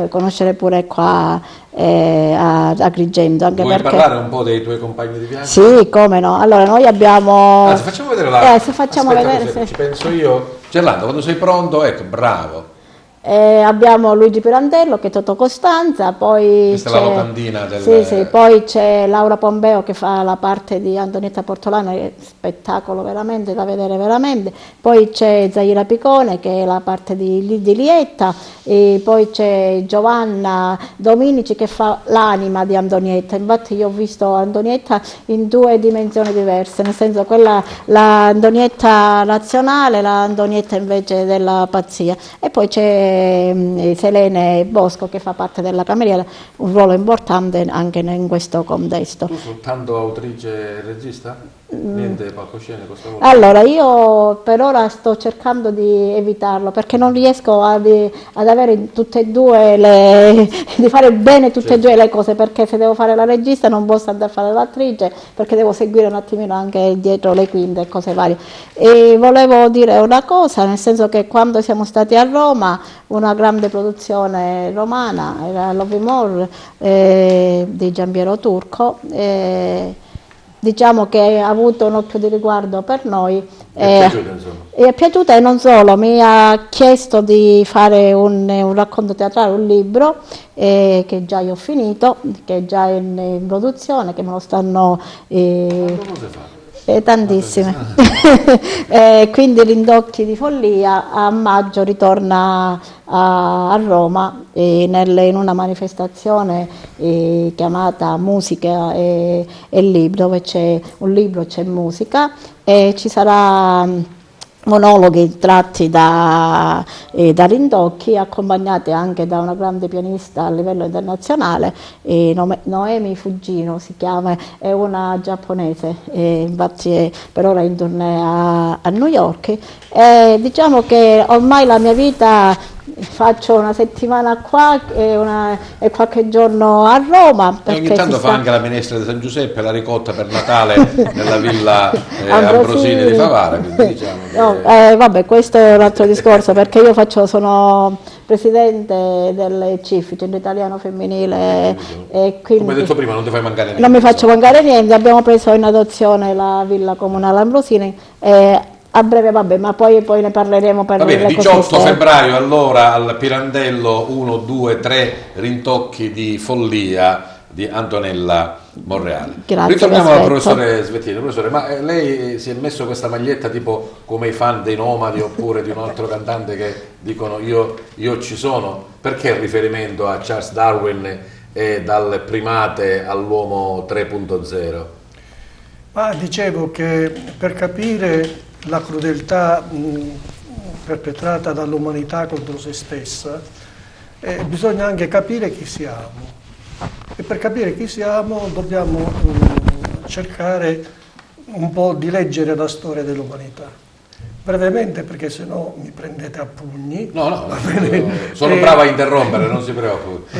conoscere pure qua a Agrigento. Anche Vuoi perché... parlare un po' dei tuoi compagni di viaggio? Sì, come no. Allora, noi abbiamo... se facciamo vedere la... se facciamo vedere... Ci penso io. Gerlando, quando sei pronto, ecco, bravo. Abbiamo Luigi Pirandello che è Totò Costanza, poi questa è la locandina del... Sì, poi c'è Laura Pombeo che fa la parte di Antonietta Portolano, è spettacolo veramente da vedere veramente, poi c'è Zaira Picone che è la parte di Lietta, e poi c'è Giovanna Dominici che fa l'anima di Antonietta. Infatti io ho visto Antonietta in 2 dimensioni diverse, nel senso quella la Antonietta razionale, la Antonietta invece della pazzia, e poi c'è Selene Bosco che fa parte della cameriera, un ruolo importante anche in questo contesto. Tu soltanto autrice e regista? Niente palcoscenico stavolta? Allora, io per ora sto cercando di evitarlo perché non riesco ad avere tutte e due di fare bene tutte e due le cose, perché se devo fare la regista non posso andare a fare l'attrice perché devo seguire un attimino anche dietro le quinte e cose varie. E volevo dire una cosa, nel senso che quando siamo stati a Roma, una grande produzione romana era Lovimor di Giampiero Turco. Diciamo che ha avuto un occhio di riguardo per noi. È piaciuta, insomma? È piaciuta, e non solo, mi ha chiesto di fare un racconto teatrale, un libro che già io ho finito, che è già in produzione, che me lo stanno... tantissime. Quindi Rintocchi di follia a maggio ritorna a Roma in una manifestazione chiamata Musica e Libro, dove c'è un libro, c'è musica, e ci sarà monologhi tratti da Rintocchi, accompagnati anche da una grande pianista a livello internazionale, Noemi Fujino si chiama, è una giapponese, infatti è per ora in tournée a New York. Diciamo che ormai la mia vita, faccio una settimana qua e qualche giorno a Roma. E ogni tanto fa anche la minestra di San Giuseppe, la ricotta per Natale nella villa Ambrosini di Favara, quindi diciamo che... No, vabbè, questo è un altro discorso, perché io sono presidente del CIF, Centro Italiano Femminile, e quindi, come detto prima, non ti fai mancare niente. Non mi faccio mancare niente, abbiamo preso in adozione la villa comunale Ambrosini. A breve, vabbè, ma poi ne parleremo per... Va bene, 18 febbraio allora al Pirandello 1, 2, 3 Rintocchi di follia di Antonella Monreale. Grazie, ritorniamo al professore Svettini. Professore, ma lei si è messo questa maglietta tipo come i fan dei Nomadi oppure di un altro cantante che dicono io ci sono? Perché il riferimento a Charles Darwin e dal primate all'uomo 3.0? Ma dicevo che per capire la crudeltà perpetrata dall'umanità contro se stessa, bisogna anche capire chi siamo. E per capire chi siamo dobbiamo cercare un po' di leggere la storia dell'umanità. Brevemente, perché sennò mi prendete a pugni. No, sono bravo a interrompere, non si preoccupi.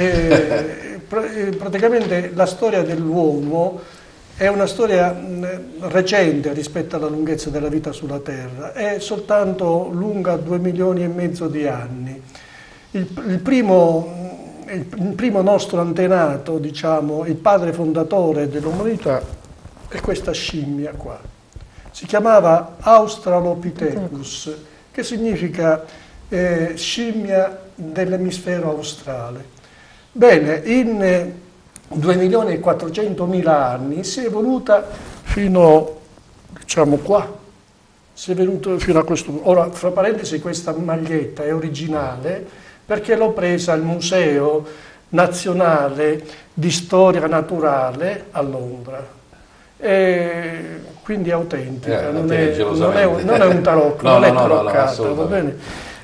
Praticamente la storia dell'uomo è una storia recente rispetto alla lunghezza della vita sulla Terra, è soltanto lunga 2,5 milioni di anni. Il primo nostro antenato, diciamo, il padre fondatore dell'umanità, è questa scimmia qua. Si chiamava Australopithecus, che significa scimmia dell'emisfero australe. Bene, in 2.400.000 anni si è evoluta fino, diciamo, qua. Si è venuto fino a questo. Ora, fra parentesi, questa maglietta è originale perché l'ho presa al Museo Nazionale di Storia Naturale a Londra. Quindi è autentica, non è un tarocco, non è taroccata, va bene?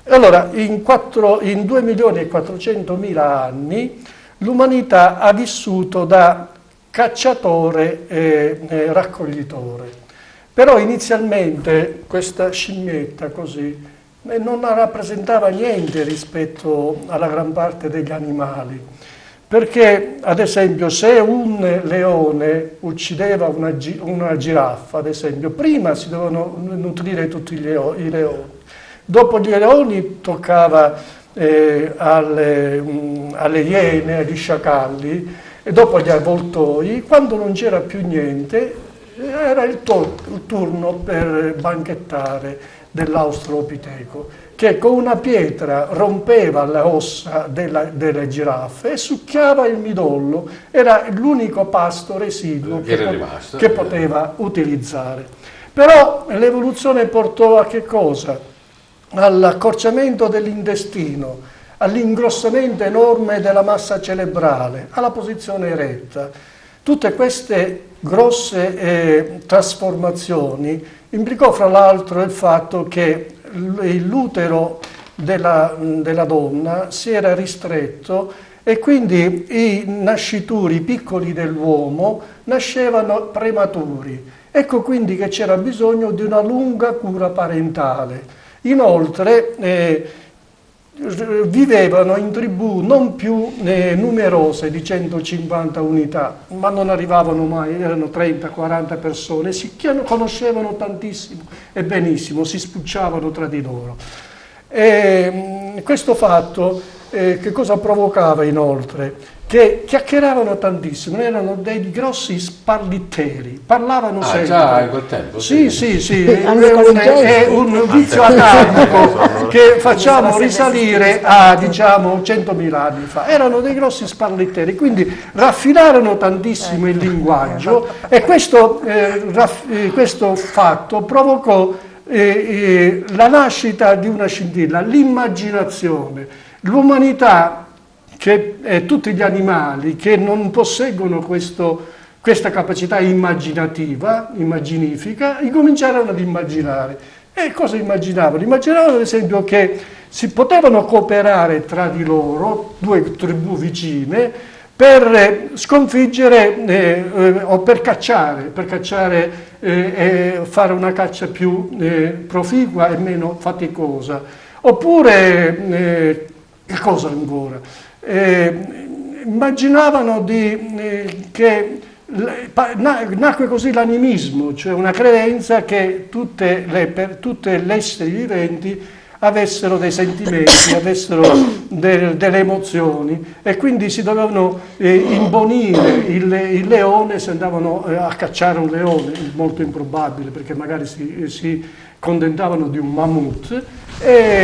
Allora, in 2.400.000 anni l'umanità ha vissuto da cacciatore e raccoglitore. Però inizialmente questa scimmietta così non rappresentava niente rispetto alla gran parte degli animali, perché ad esempio se un leone uccideva una giraffa, ad esempio, prima si dovevano nutrire tutti i leoni, dopo gli leoni toccava alle iene, agli sciacalli, e dopo agli avvoltoi. Quando non c'era più niente era il turno per banchettare dell'Australopiteco, che con una pietra rompeva le ossa delle giraffe e succhiava il midollo. Era l'unico pasto residuo che poteva utilizzare. Però l'evoluzione portò a che cosa? All'accorciamento dell'intestino, all'ingrossamento enorme della massa cerebrale, alla posizione eretta. Tutte queste grosse trasformazioni implicò fra l'altro il fatto che l'utero della donna si era ristretto e quindi i nascituri piccoli dell'uomo nascevano prematuri Ecco quindi che c'era bisogno di una lunga cura parentale. Inoltre vivevano in tribù non più numerose di 150 unità, ma non arrivavano mai, erano 30-40 persone, conoscevano tantissimo e benissimo, si spucciavano tra di loro. Questo fatto che cosa provocava inoltre? Che chiacchieravano tantissimo, erano dei grossi sparlitteri, parlavano sempre. Già in quel tempo? Sì, è un vizio atavico che facciamo risalire a, diciamo, 100.000 anni fa. Erano dei grossi sparlitteri, quindi raffinarono tantissimo il linguaggio e questo fatto provocò la nascita di una scintilla, l'immaginazione. L'umanità, tutti gli animali che non posseggono questa capacità immaginifica, incominciarono ad immaginare. E cosa immaginavano? Immaginavano ad esempio che si potevano cooperare tra di loro, due tribù vicine, per sconfiggere o per cacciare e fare una caccia più proficua e meno faticosa. Oppure, che cosa ancora? Immaginavano che nacque così l'animismo, cioè una credenza che tutte le esseri viventi avessero dei sentimenti, avessero delle emozioni e quindi si dovevano imbonire il leone se andavano a cacciare un leone, molto improbabile perché magari si contentavano di un mammut, per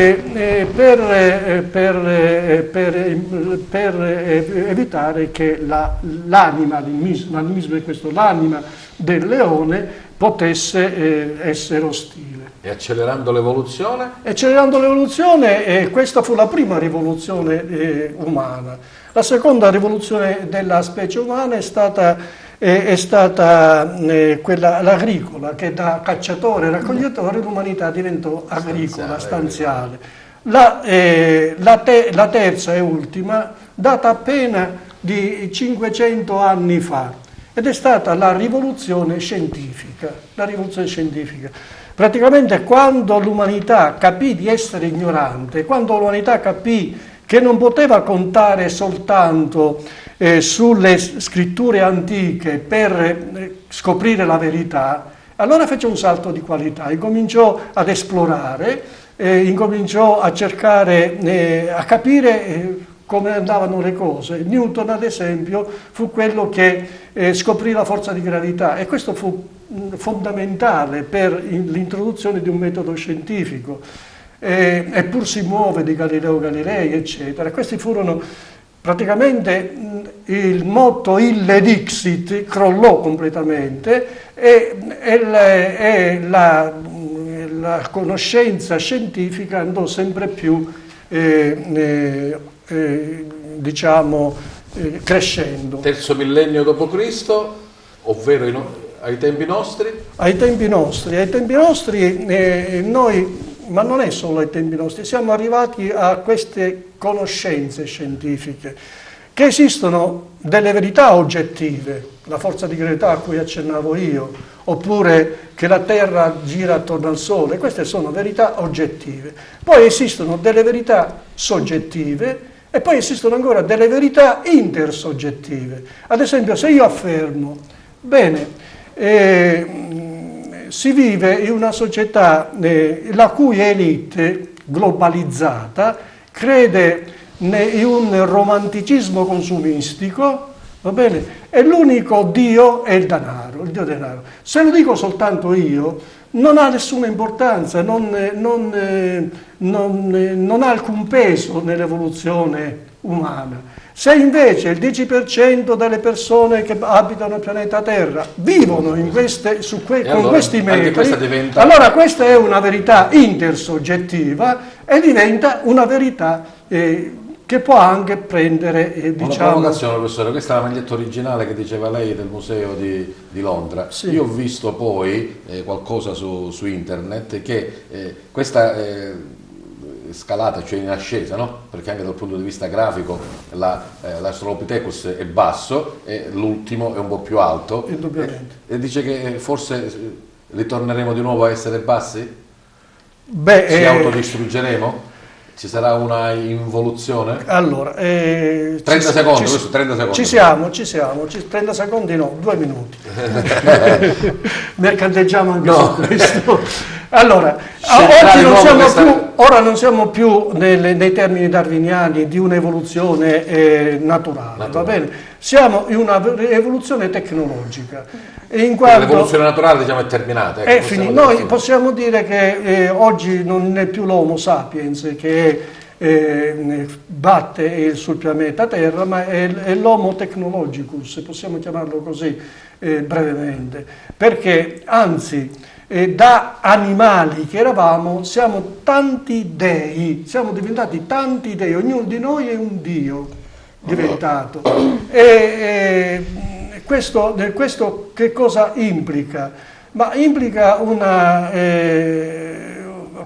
evitare che l'animismo è questo, l'anima del leone potesse essere ostile. E accelerando l'evoluzione? Accelerando l'evoluzione, questa fu la prima rivoluzione umana. La seconda rivoluzione della specie umana è stata quella l'agricola, che da cacciatore e raccoglitore l'umanità diventò agricola, stanziale. La terza e ultima data appena di 500 anni fa ed è stata la rivoluzione scientifica. Praticamente quando l'umanità capì di essere ignorante, quando l'umanità capì che non poteva contare soltanto sulle scritture antiche per scoprire la verità, allora fece un salto di qualità, incominciò ad esplorare, incominciò a cercare, a capire come andavano le cose. Newton, ad esempio, fu quello che scoprì la forza di gravità e questo fu fondamentale per l'introduzione di un metodo scientifico. Eppur si muove di Galileo Galilei, eccetera. Questi furono praticamente il motto ille dixit crollò completamente e la conoscenza scientifica andò sempre più crescendo. Terzo millennio d.C., ovvero ai tempi nostri? Ai tempi nostri noi, ma non è solo ai tempi nostri, siamo arrivati a queste conoscenze scientifiche, che esistono delle verità oggettive, la forza di gravità a cui accennavo io, oppure che la Terra gira attorno al Sole, queste sono verità oggettive. Poi esistono delle verità soggettive e poi esistono ancora delle verità intersoggettive. Ad esempio, se io affermo, si vive in una società la cui elite globalizzata crede in un romanticismo consumistico, va bene? E l'unico Dio è il denaro, il Dio denaro. Se lo dico soltanto io, non ha nessuna importanza, non ha alcun peso nell'evoluzione umana. Se invece il 10% delle persone che abitano il pianeta Terra vivono con questi metri, allora questa è una verità intersoggettiva e diventa una verità che può anche prendere, Una provocazione, professore, questa è la maglietta originale che diceva lei del museo di Londra. Sì. Io ho visto poi qualcosa su internet che questa scalata, cioè in ascesa, no? Perché anche dal punto di vista grafico l'Australopithecus è basso e l'ultimo è un po' più alto. Indubbiamente. E dice che forse ritorneremo di nuovo a essere bassi? Beh, Ci autodistruggeremo? Ci sarà una involuzione? Allora, 30 secondi, questo 30 secondi. Ci siamo, 30 secondi no, 2 minuti. Mercanteggiamo anche su questo. Allora, ora non siamo più nei termini darwiniani di un'evoluzione naturale, va bene? Siamo in una evoluzione tecnologica. L'evoluzione naturale, diciamo, è terminata. È finita. Noi possiamo dire che oggi non è più l'Homo sapiens che batte sul pianeta Terra, ma è l'Homo technologicus, possiamo chiamarlo così brevemente, perché anzi da animali che eravamo siamo tanti dei, siamo diventati tanti dei, ognuno di noi è un dio diventato. Questo che cosa implica? Ma implica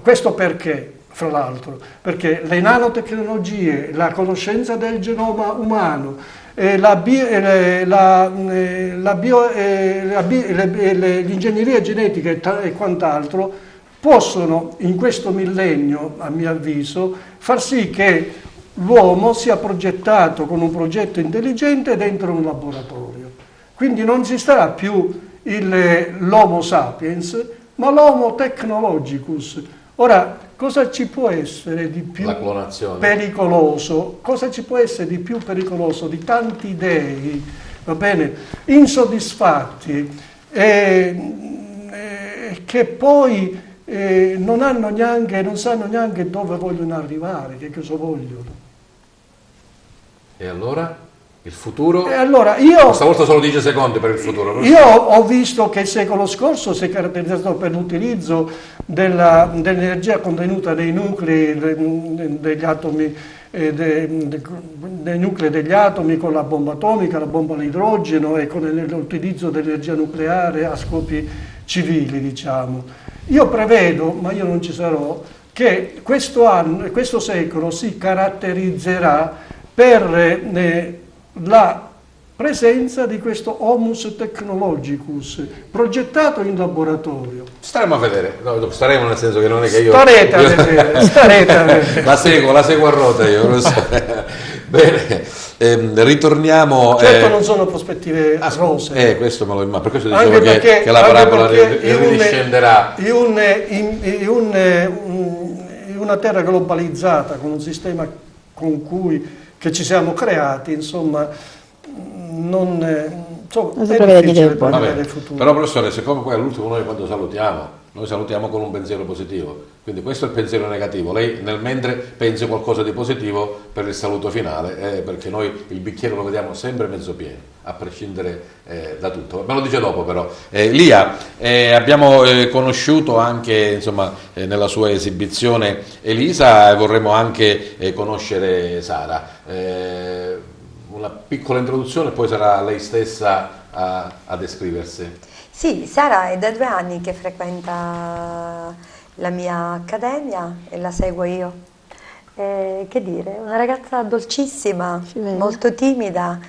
questo perché? Fra l'altro, perché le nanotecnologie, la conoscenza del genoma umano, l'ingegneria genetica e quant'altro possono in questo millennio, a mio avviso, far sì che l'uomo sia progettato con un progetto intelligente dentro un laboratorio. Quindi non ci sarà più l'Homo sapiens, ma l'Homo technologicus. Ora, cosa ci può essere di più pericoloso? Cosa ci può essere di più pericoloso di tanti dei, va bene, insoddisfatti, che poi non sanno neanche dove vogliono arrivare, che cosa vogliono. E allora? Il futuro? E allora questa volta solo 10 secondi per il futuro. Io ho visto che il secolo scorso si è caratterizzato per l'utilizzo dell'energia contenuta nei nuclei degli atomi, nei nuclei degli atomi con la bomba atomica, la bomba all'idrogeno e con l'utilizzo dell'energia nucleare a scopi civili, diciamo. Io prevedo, ma io non ci sarò, che questo secolo si caratterizzerà per la presenza di questo Homus technologicus progettato in laboratorio. Staremo a vedere, staremo nel senso che non è che io... Starete a vedere. La seguo a rota io, lo so. Bene, ritorniamo... Certo non sono prospettive rose. Questo me lo immagino, per questo dicevo che la parabola ridiscenderà. In una terra globalizzata, con un sistema che ci siamo creati, insomma, non è difficile prevedere il futuro. Però professore, siccome poi all'ultimo noi quando noi salutiamo con un pensiero positivo, quindi questo è il pensiero negativo, lei nel mentre pensi qualcosa di positivo per il saluto finale, perché noi il bicchiere lo vediamo sempre mezzo pieno, a prescindere da tutto. Me lo dice dopo però. Lia, abbiamo conosciuto anche insomma, nella sua esibizione Elisa, e vorremmo anche conoscere Sara. Una piccola introduzione, poi sarà lei stessa a descriversi. Sì, Sara è da 2 anni che frequenta la mia accademia e la seguo io. Che dire, una ragazza dolcissima, molto timida,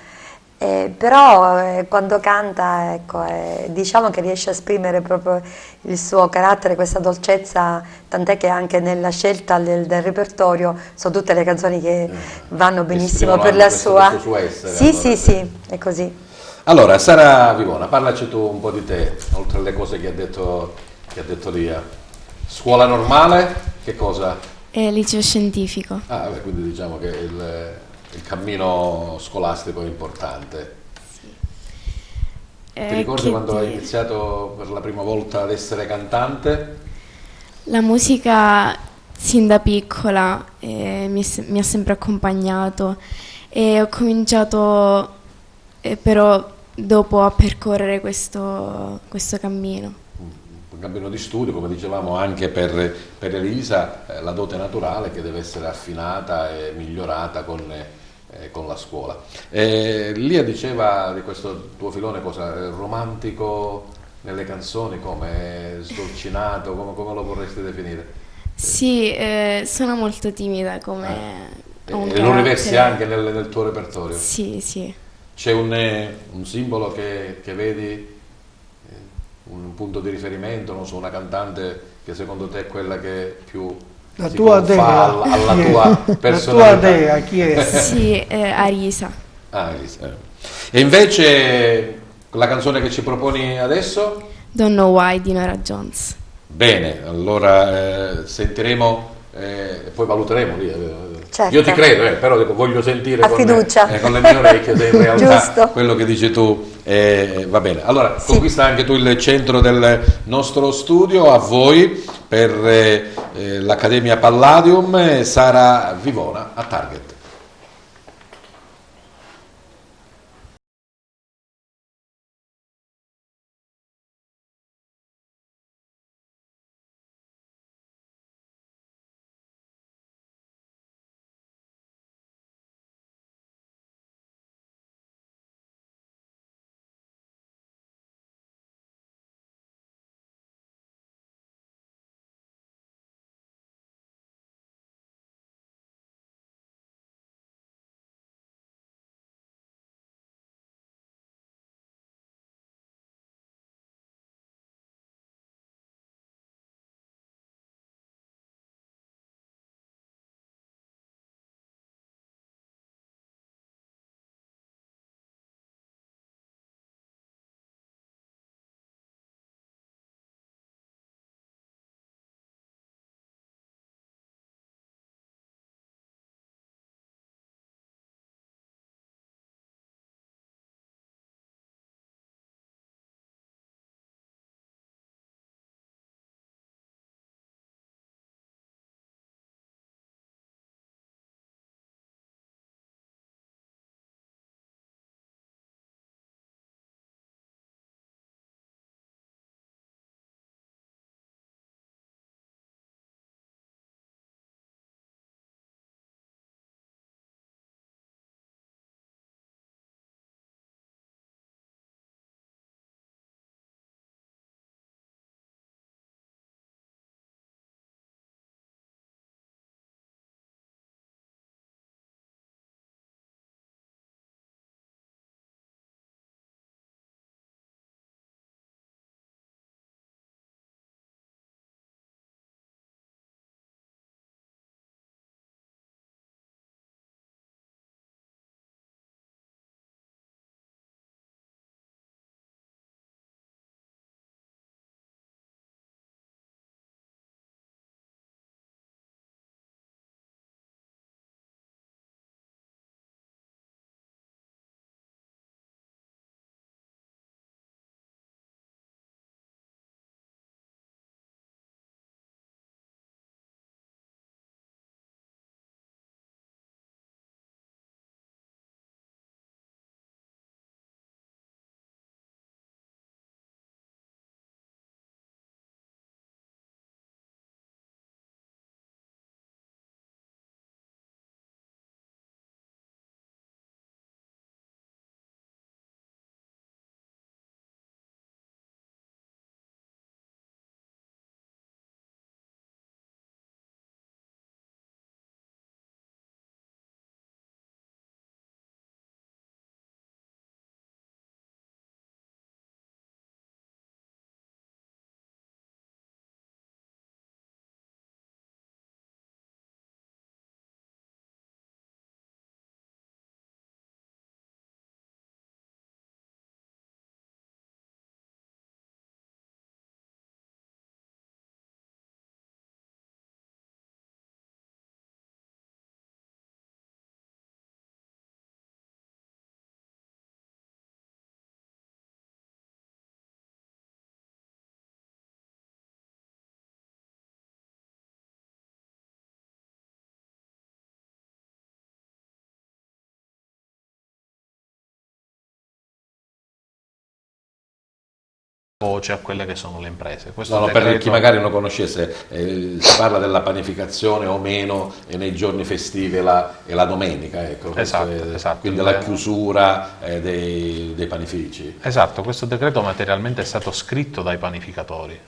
però quando canta, ecco, diciamo che riesce a esprimere proprio il suo carattere, questa dolcezza, tant'è che anche nella scelta del repertorio sono tutte le canzoni che vanno benissimo per la sua... Suo essere, Sì, è così. Allora, Sara Vivona, parlaci tu un po' di te, oltre alle cose che ha detto Lia. Scuola normale, che cosa? Liceo scientifico. Quindi diciamo che il cammino scolastico è importante. Sì. Ti ricordi quando hai iniziato per la prima volta ad essere cantante? La musica sin da piccola mi ha sempre accompagnato e ho cominciato però dopo a percorrere questo cammino. Un cammino di studio, come dicevamo anche per Elisa, la dote naturale che deve essere affinata e migliorata con la scuola. Lia diceva di questo tuo filone cosa? Romantico nelle canzoni, come sdolcinato, come lo vorresti definire? Sì, sono molto timida come ho un E lo rivesti carattere. anche nel tuo repertorio? Sì, sì. C'è un simbolo che vedi, un punto di riferimento, non so, una cantante che secondo te è quella che più La si tua confà dea, alla chi è? tua La tua personalità? dea, chi è? Sì, Arisa. Ah, Elisa. E invece la canzone che ci proponi adesso? Don't Know Why di Nora Jones. Bene, allora sentiremo e poi valuteremo lì. Certo. Io ti credo, però dico, voglio sentire A fiducia. con le mie orecchie se in realtà Giusto. quello che dici tu va bene. Allora, Sì. conquista anche tu il centro del nostro studio, a voi per l'Accademia Palladium, Sara Vivona a Target. voce a quelle che sono le imprese. Questo per chi magari non conoscesse, si parla della panificazione o meno nei giorni festivi e la domenica, ecco. Esatto. Quindi la chiusura dei panifici. Esatto, questo decreto materialmente è stato scritto dai panificatori,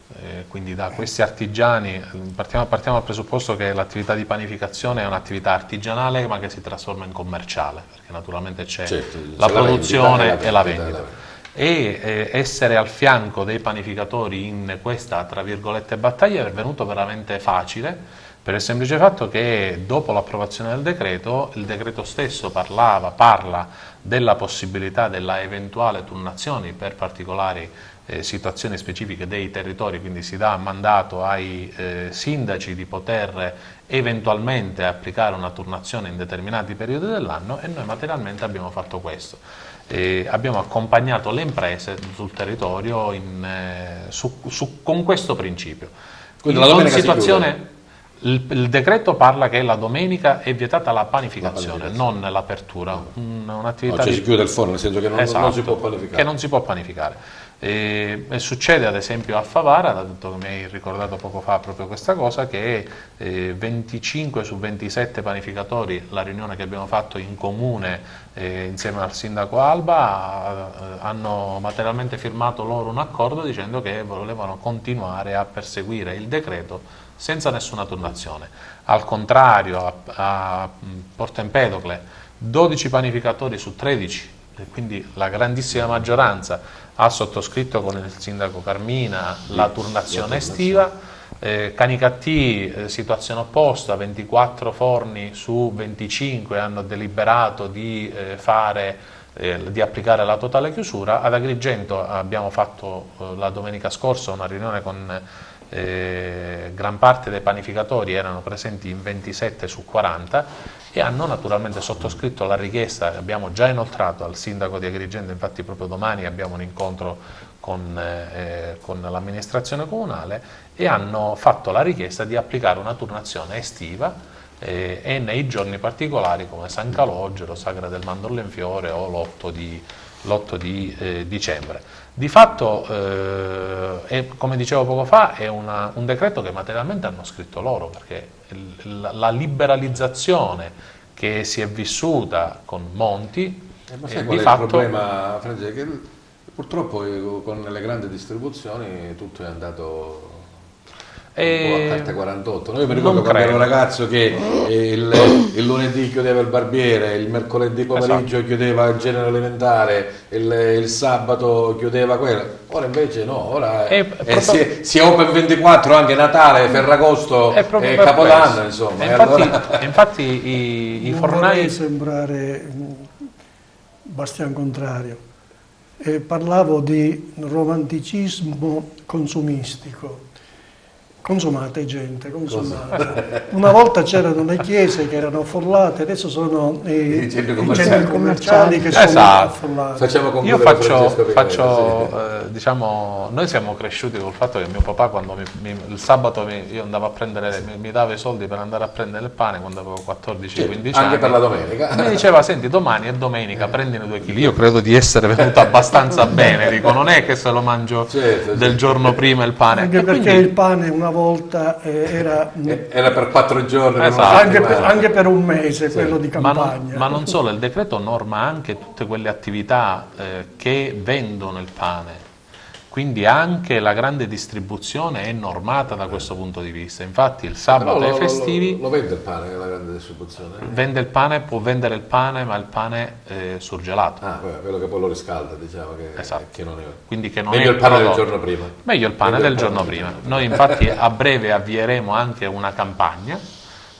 quindi da questi artigiani. Partiamo dal presupposto che l'attività di panificazione è un'attività artigianale ma che si trasforma in commerciale, perché naturalmente c'è la produzione e la vendita. E essere al fianco dei panificatori in questa, tra virgolette, battaglia è venuto veramente facile, per il semplice fatto che dopo l'approvazione del decreto, il decreto stesso parla della possibilità della eventuale turnazione per particolari situazioni specifiche dei territori, quindi si dà mandato ai sindaci di poter eventualmente applicare una turnazione in determinati periodi dell'anno, e noi materialmente abbiamo fatto questo. Abbiamo accompagnato le imprese sul territorio con questo principio. Quindi la domenica il decreto parla che la domenica è vietata la panificazione, non l'apertura. Un'attività si chiude il forno, nel senso che non si può panificare. Che non si può panificare. E succede ad esempio a Favara, dato che mi hai ricordato poco fa proprio questa cosa, che 25 su 27 panificatori, la riunione che abbiamo fatto in comune insieme al sindaco Alba, hanno materialmente firmato loro un accordo dicendo che volevano continuare a perseguire il decreto senza nessuna turnazione. Al contrario, a Porto Empedocle 12 panificatori su 13, quindi la grandissima maggioranza, ha sottoscritto con il sindaco Carmina la turnazione estiva. Canicattì, situazione opposta, 24 forni su 25 hanno deliberato di applicare la totale chiusura. Ad Agrigento abbiamo fatto la domenica scorsa una riunione con gran parte dei panificatori, erano presenti in 27 su 40, e hanno naturalmente sottoscritto la richiesta che abbiamo già inoltrato al sindaco di Agrigento. Infatti proprio domani abbiamo un incontro con l'amministrazione comunale, e hanno fatto la richiesta di applicare una turnazione estiva e nei giorni particolari come San Calogero, Sagra del Mandorlo in Fiore o l'8 di dicembre. Di fatto, come dicevo poco fa, è un decreto che materialmente hanno scritto loro, perché la liberalizzazione che si è vissuta con Monti, ma sai qual è il problema, Francesco? Che purtroppo con le grandi distribuzioni tutto è andato un po' a carta 48. Io mi ricordo quando ero ragazzo che il lunedì chiudeva il barbiere, il mercoledì pomeriggio chiudeva il genere alimentare, il sabato chiudeva quello. Ora invece no, ora si è Open 24 anche Natale, Ferragosto e Capodanno, insomma. Infatti i fornai... Non vorrei sembrare bastian contrario. Parlavo di romanticismo consumistico. Consumate gente, consumate. Una volta c'erano le chiese che erano affollate, adesso sono i centri commerciali che sono affollati. Io diciamo, noi siamo cresciuti col fatto che mio papà quando il sabato io andavo a prendere, mi dava i soldi per andare a prendere il pane quando avevo 14-15 anni. Anche per la domenica. Mi diceva, senti, domani è domenica, prendine 2 chili. Io credo di essere venuto abbastanza bene, dico, non è che se lo mangio del giorno prima il pane. Anche perché il pane una volta era per 4 giorni, anche per un mese, quello di campagna. Ma non solo, il decreto norma anche tutte quelle attività che vendono il pane, quindi anche la grande distribuzione è normata da questo punto di vista. Infatti il sabato e i festivi lo vende il pane, la grande distribuzione? Vende il pane, può vendere il pane, ma il pane surgelato. Quello che poi lo riscalda, diciamo, che non è. Quindi che non meglio è il pane del giorno prima. Meglio il pane del giorno prima. Noi infatti a breve avvieremo anche una campagna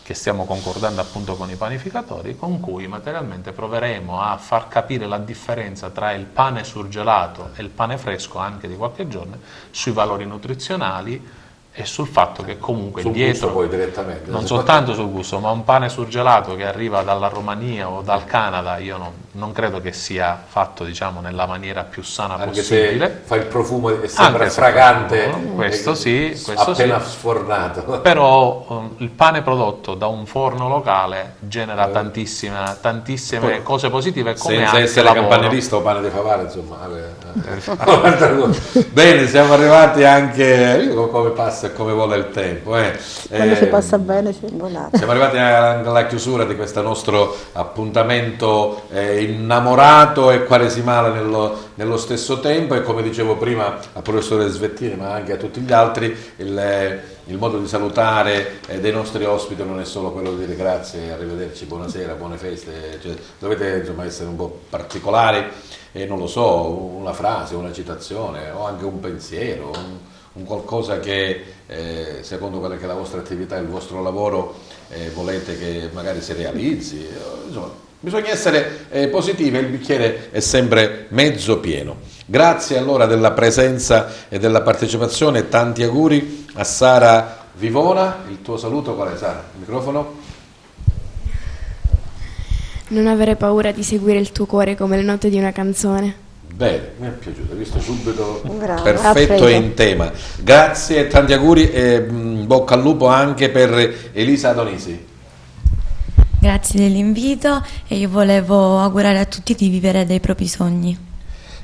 che stiamo concordando appunto con i panificatori, con cui materialmente proveremo a far capire la differenza tra il pane surgelato e il pane fresco anche di qualche giorno, sui valori nutrizionali e sul fatto che comunque sul dietro, gusto poi direttamente, non soltanto sul gusto, ma un pane surgelato che arriva dalla Romania o dal Canada, io non non credo che sia fatto, diciamo, nella maniera più sana Anche possibile. se fa il profumo e sembra Anche se fragante, questo sì, questo appena sì. sfornato. Però il pane prodotto da un forno locale genera tantissime cose positive, come Senza anche essere lavoro. campanilista o pane di favale, insomma. Bene, siamo arrivati anche come passa e come vola il tempo. Quando si passa bene, sì. Siamo arrivati alla chiusura di questo nostro appuntamento innamorato e quaresimale nello stesso tempo, e come dicevo prima al professore Svettini, ma anche a tutti gli altri, il modo di salutare dei nostri ospiti non è solo quello di dire grazie, arrivederci, buonasera, buone feste, cioè, dovete insomma essere un po' particolari, e non lo so, una frase, una citazione o anche un pensiero, un qualcosa che secondo quella che è la vostra attività, il vostro lavoro, volete che magari si realizzi. Insomma, bisogna essere positivi, il bicchiere è sempre mezzo pieno. Grazie allora della presenza e della partecipazione, tanti auguri a Sara Vivona. Il tuo saluto qual è, Sara? Il microfono? Non avere paura di seguire il tuo cuore come le note di una canzone. Bene, mi è piaciuto, hai visto subito, Bravo. perfetto e in tema. Grazie, tanti auguri e bocca al lupo anche per Elisa Adonisi. Grazie dell'invito e io volevo augurare a tutti di vivere dei propri sogni.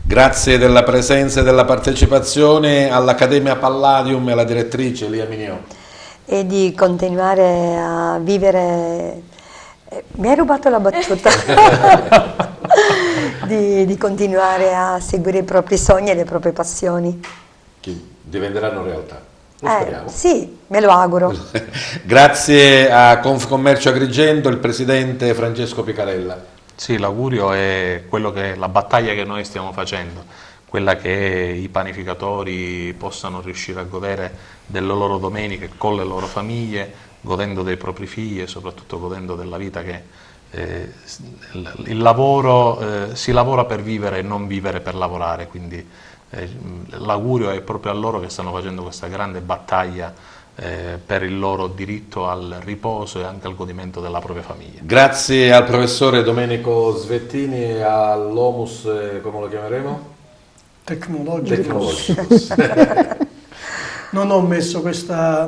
Grazie della presenza e della partecipazione all'Accademia Palladium e alla direttrice Lia Mignò. E di continuare a vivere. Mi hai rubato la battuta. di continuare a seguire i propri sogni e le proprie passioni. Che diventeranno realtà. Lo speriamo. Sì, me lo auguro. Grazie a Confcommercio Agrigento, il presidente Francesco Picarella. Sì, l'augurio è quello che la battaglia che noi stiamo facendo, quella che i panificatori possano riuscire a godere delle loro domeniche con le loro famiglie, godendo dei propri figli e soprattutto godendo della vita che il lavoro si lavora per vivere e non vivere per lavorare, quindi l'augurio è proprio a loro che stanno facendo questa grande battaglia per il loro diritto al riposo e anche al godimento della propria famiglia. Grazie al professore Domenico Svettini e all'Omus, come lo chiameremo? Tecnologicos. Non ho messo questa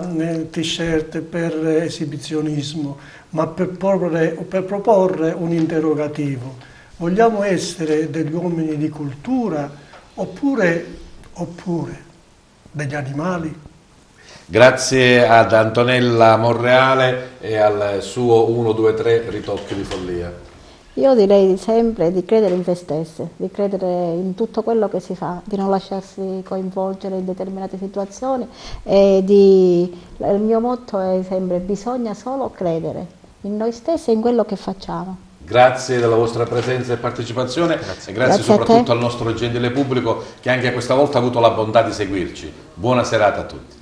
t-shirt per esibizionismo, ma per proporre un interrogativo. Vogliamo essere degli uomini di cultura oppure degli animali? Grazie ad Antonella Monreale e al suo 1, 2, 3 ritocchi di follia. Io direi sempre di credere in se stesse, di credere in tutto quello che si fa, di non lasciarsi coinvolgere in determinate situazioni e il mio motto è sempre: bisogna solo credere in noi stessi e in quello che facciamo. Grazie della vostra presenza e partecipazione e grazie soprattutto al nostro gentile pubblico che anche questa volta ha avuto la bontà di seguirci. Buona serata a tutti.